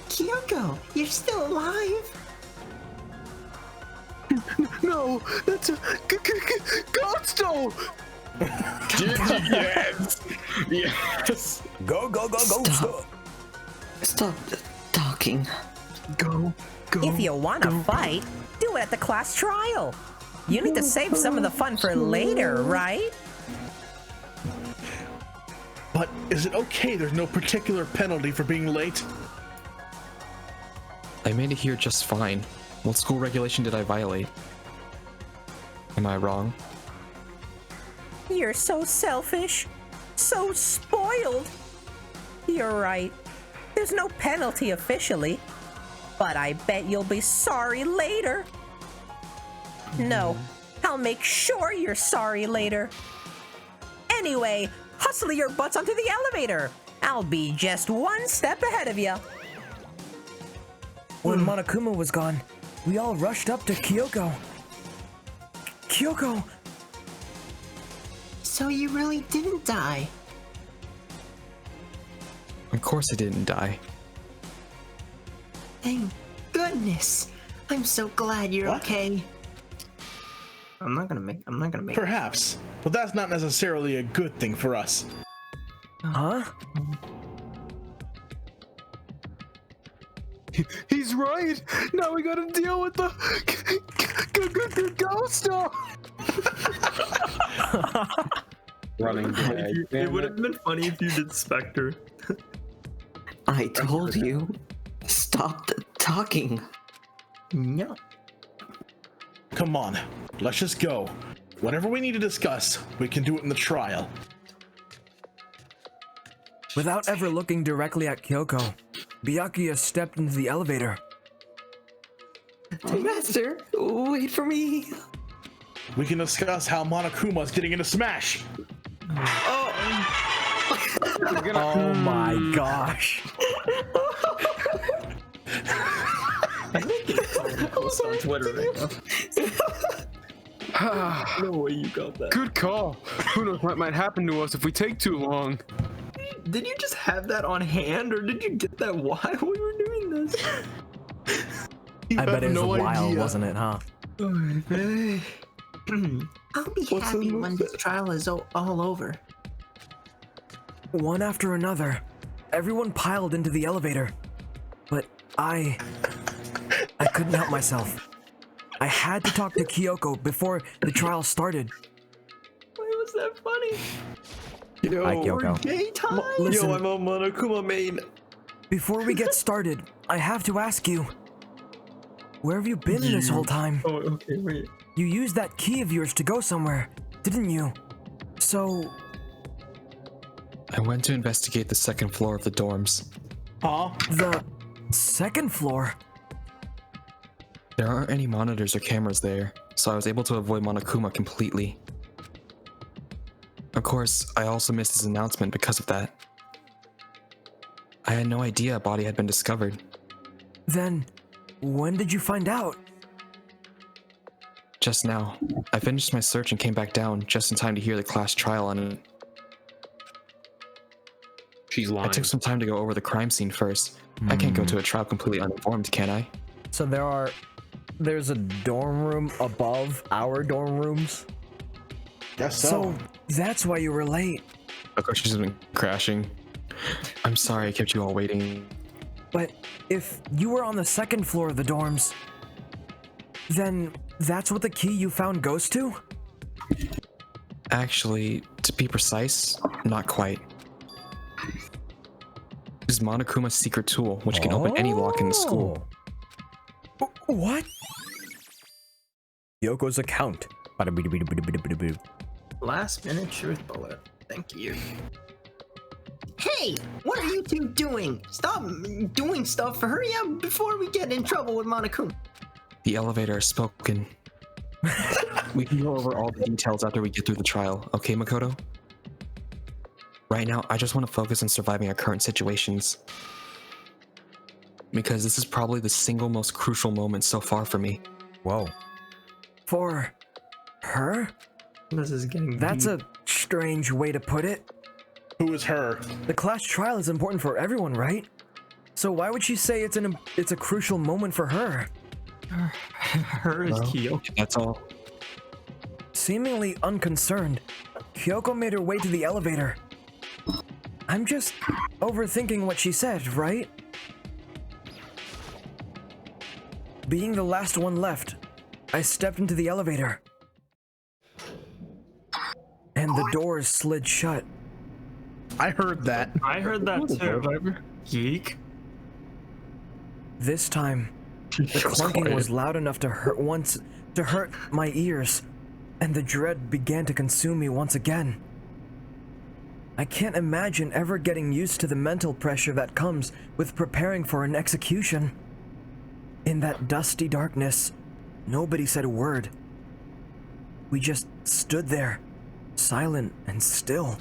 Kyoko, you're still alive? No, that's a Godstone! Yes! Yes! Go, go, go, go! Stop. Stop talking. Go, go. If you want to fight, do it at the class trial. You need to save some of the fun for later, right? But is it okay there's no particular penalty for being late? I made it here just fine. What school regulation did I violate? Am I wrong? You're so selfish, so spoiled. You're right. There's no penalty officially, but I bet you'll be sorry later. No, I'll make sure you're sorry later. Anyway, hustle your butts onto the elevator. I'll be just one step ahead of you. When Monokuma was gone, we all rushed up to Kyoko. Kyoko! So you really didn't die? Of course I didn't die. Thank goodness. I'm so glad you're What? okay. I'm not gonna make Perhaps, but that's not necessarily a good thing for us. Huh? He's right! Now we gotta deal with the ghost dog! running gag. It would have been funny if you did Spectre. I told you. Stop talking. No. Come on, let's just go. Whatever we need to discuss, we can do it in the trial. Without ever looking directly at Kyoko, Byakuya stepped into the elevator. Master, wait for me. We can discuss how Monokuma's getting into Smash. Oh my gosh. Post on Twitter right now. No way you got that. Good call. Who knows what might happen to us if we take too long? Did you just have that on hand, or did you get that while we were doing this? You I bet have it was no a while, idea. wasn't it, huh? I'll be What's happy the when move? this trial is all over. One after another, everyone piled into the elevator. But I I couldn't help myself. I had to talk to Kyoko before the trial started. Why was that funny? Yo, Hi, Kyoko. Gay time? Listen, yo, I'm a Monokuma main. before we get started, I have to ask you, where have you been this whole time? Oh, okay, wait. You used that key of yours to go somewhere, didn't you? So, I went to investigate the second floor of the dorms. Huh? the second floor? There aren't any monitors or cameras there, so I was able to avoid Monokuma completely. Of course, I also missed his announcement because of that. I had no idea a body had been discovered. Then, when did you find out? Just now. I finished my search and came back down just in time to hear the class trial on it. She's I lying. took some time to go over the crime scene first. I can't go to a trial completely uninformed, can I? So there's a dorm room above our dorm rooms? Guess So, that's why you were late. Of course, she's been crashing. I'm sorry I kept you all waiting. But if you were on the second floor of the dorms, then that's what the key you found goes to? Actually, to be precise, not quite. This is Monokuma's secret tool, which can open any lock in the school. What? Yoko's account. Last minute truth bullet. Thank you. Hey, what are you two doing? Stop doing stuff. Hurry up before we get in trouble with Monokuma. The elevator has spoken. We can go over all the details after we get through the trial, okay, Makoto? Right now, I just want to focus on surviving our current situations. Because this is probably the single most crucial moment so far for me. Whoa. For her? This is getting That's deep. a strange way to put it. Who is her? The class trial is important for everyone, right? So why would she say it's a crucial moment for her? Her is Kyoko. That's all. Seemingly unconcerned, Kyoko made her way to the elevator. I'm just overthinking what she said, right? Being the last one left, I stepped into the elevator. And the doors slid shut. I heard that. I heard that too. Geek. This time, the clunking was loud enough to hurt my ears, and the dread began to consume me once again. I can't imagine ever getting used to the mental pressure that comes with preparing for an execution. In that dusty darkness, nobody said a word. We just stood there, silent and still.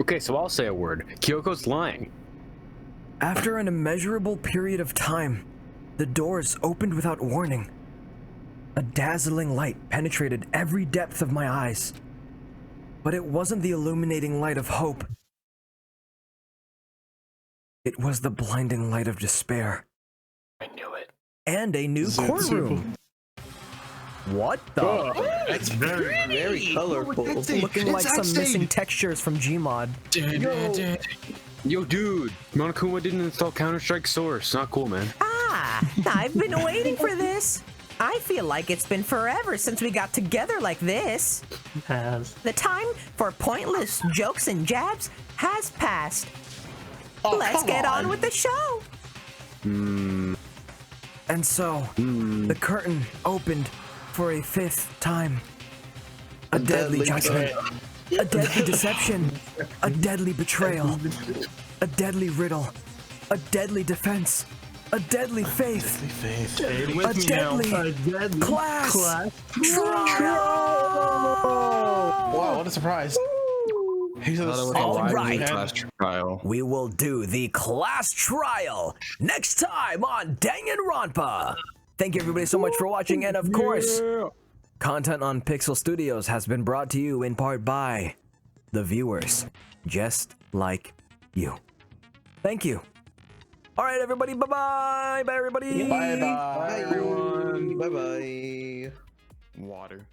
Okay, so I'll say a word. Kyoko's lying. After an immeasurable period of time, the doors opened without warning. A dazzling light penetrated every depth of my eyes. But it wasn't the illuminating light of hope. It was the blinding light of despair. I knew it. And a new courtroom. What the? That's Very colorful. Looking like some missing textures from Gmod. Yo, dude. Monokuma didn't install Counter-Strike Source. Not cool, man. Ah, I've been waiting for this. I feel like it's been forever since we got together like this. Has. The time for pointless jokes and jabs has passed. Oh, Let's come get on on. with the show. And so, the curtain opened for a fifth time. A deadly judgment. A deadly deception. A deadly betrayal. A deadly riddle. A deadly defense. A deadly faith. Stay A with me now. deadly class trial. Wow, what a surprise. He's All right. Class trial. We will do the class trial next time on Danganronpa. Thank you everybody so much for watching, and of course, content on Pixyl Studios has been brought to you in part by the viewers, just like you. Thank you. All right, everybody. Bye-bye. Bye, everybody. Bye-bye. Bye, everyone. Bye-bye. Water.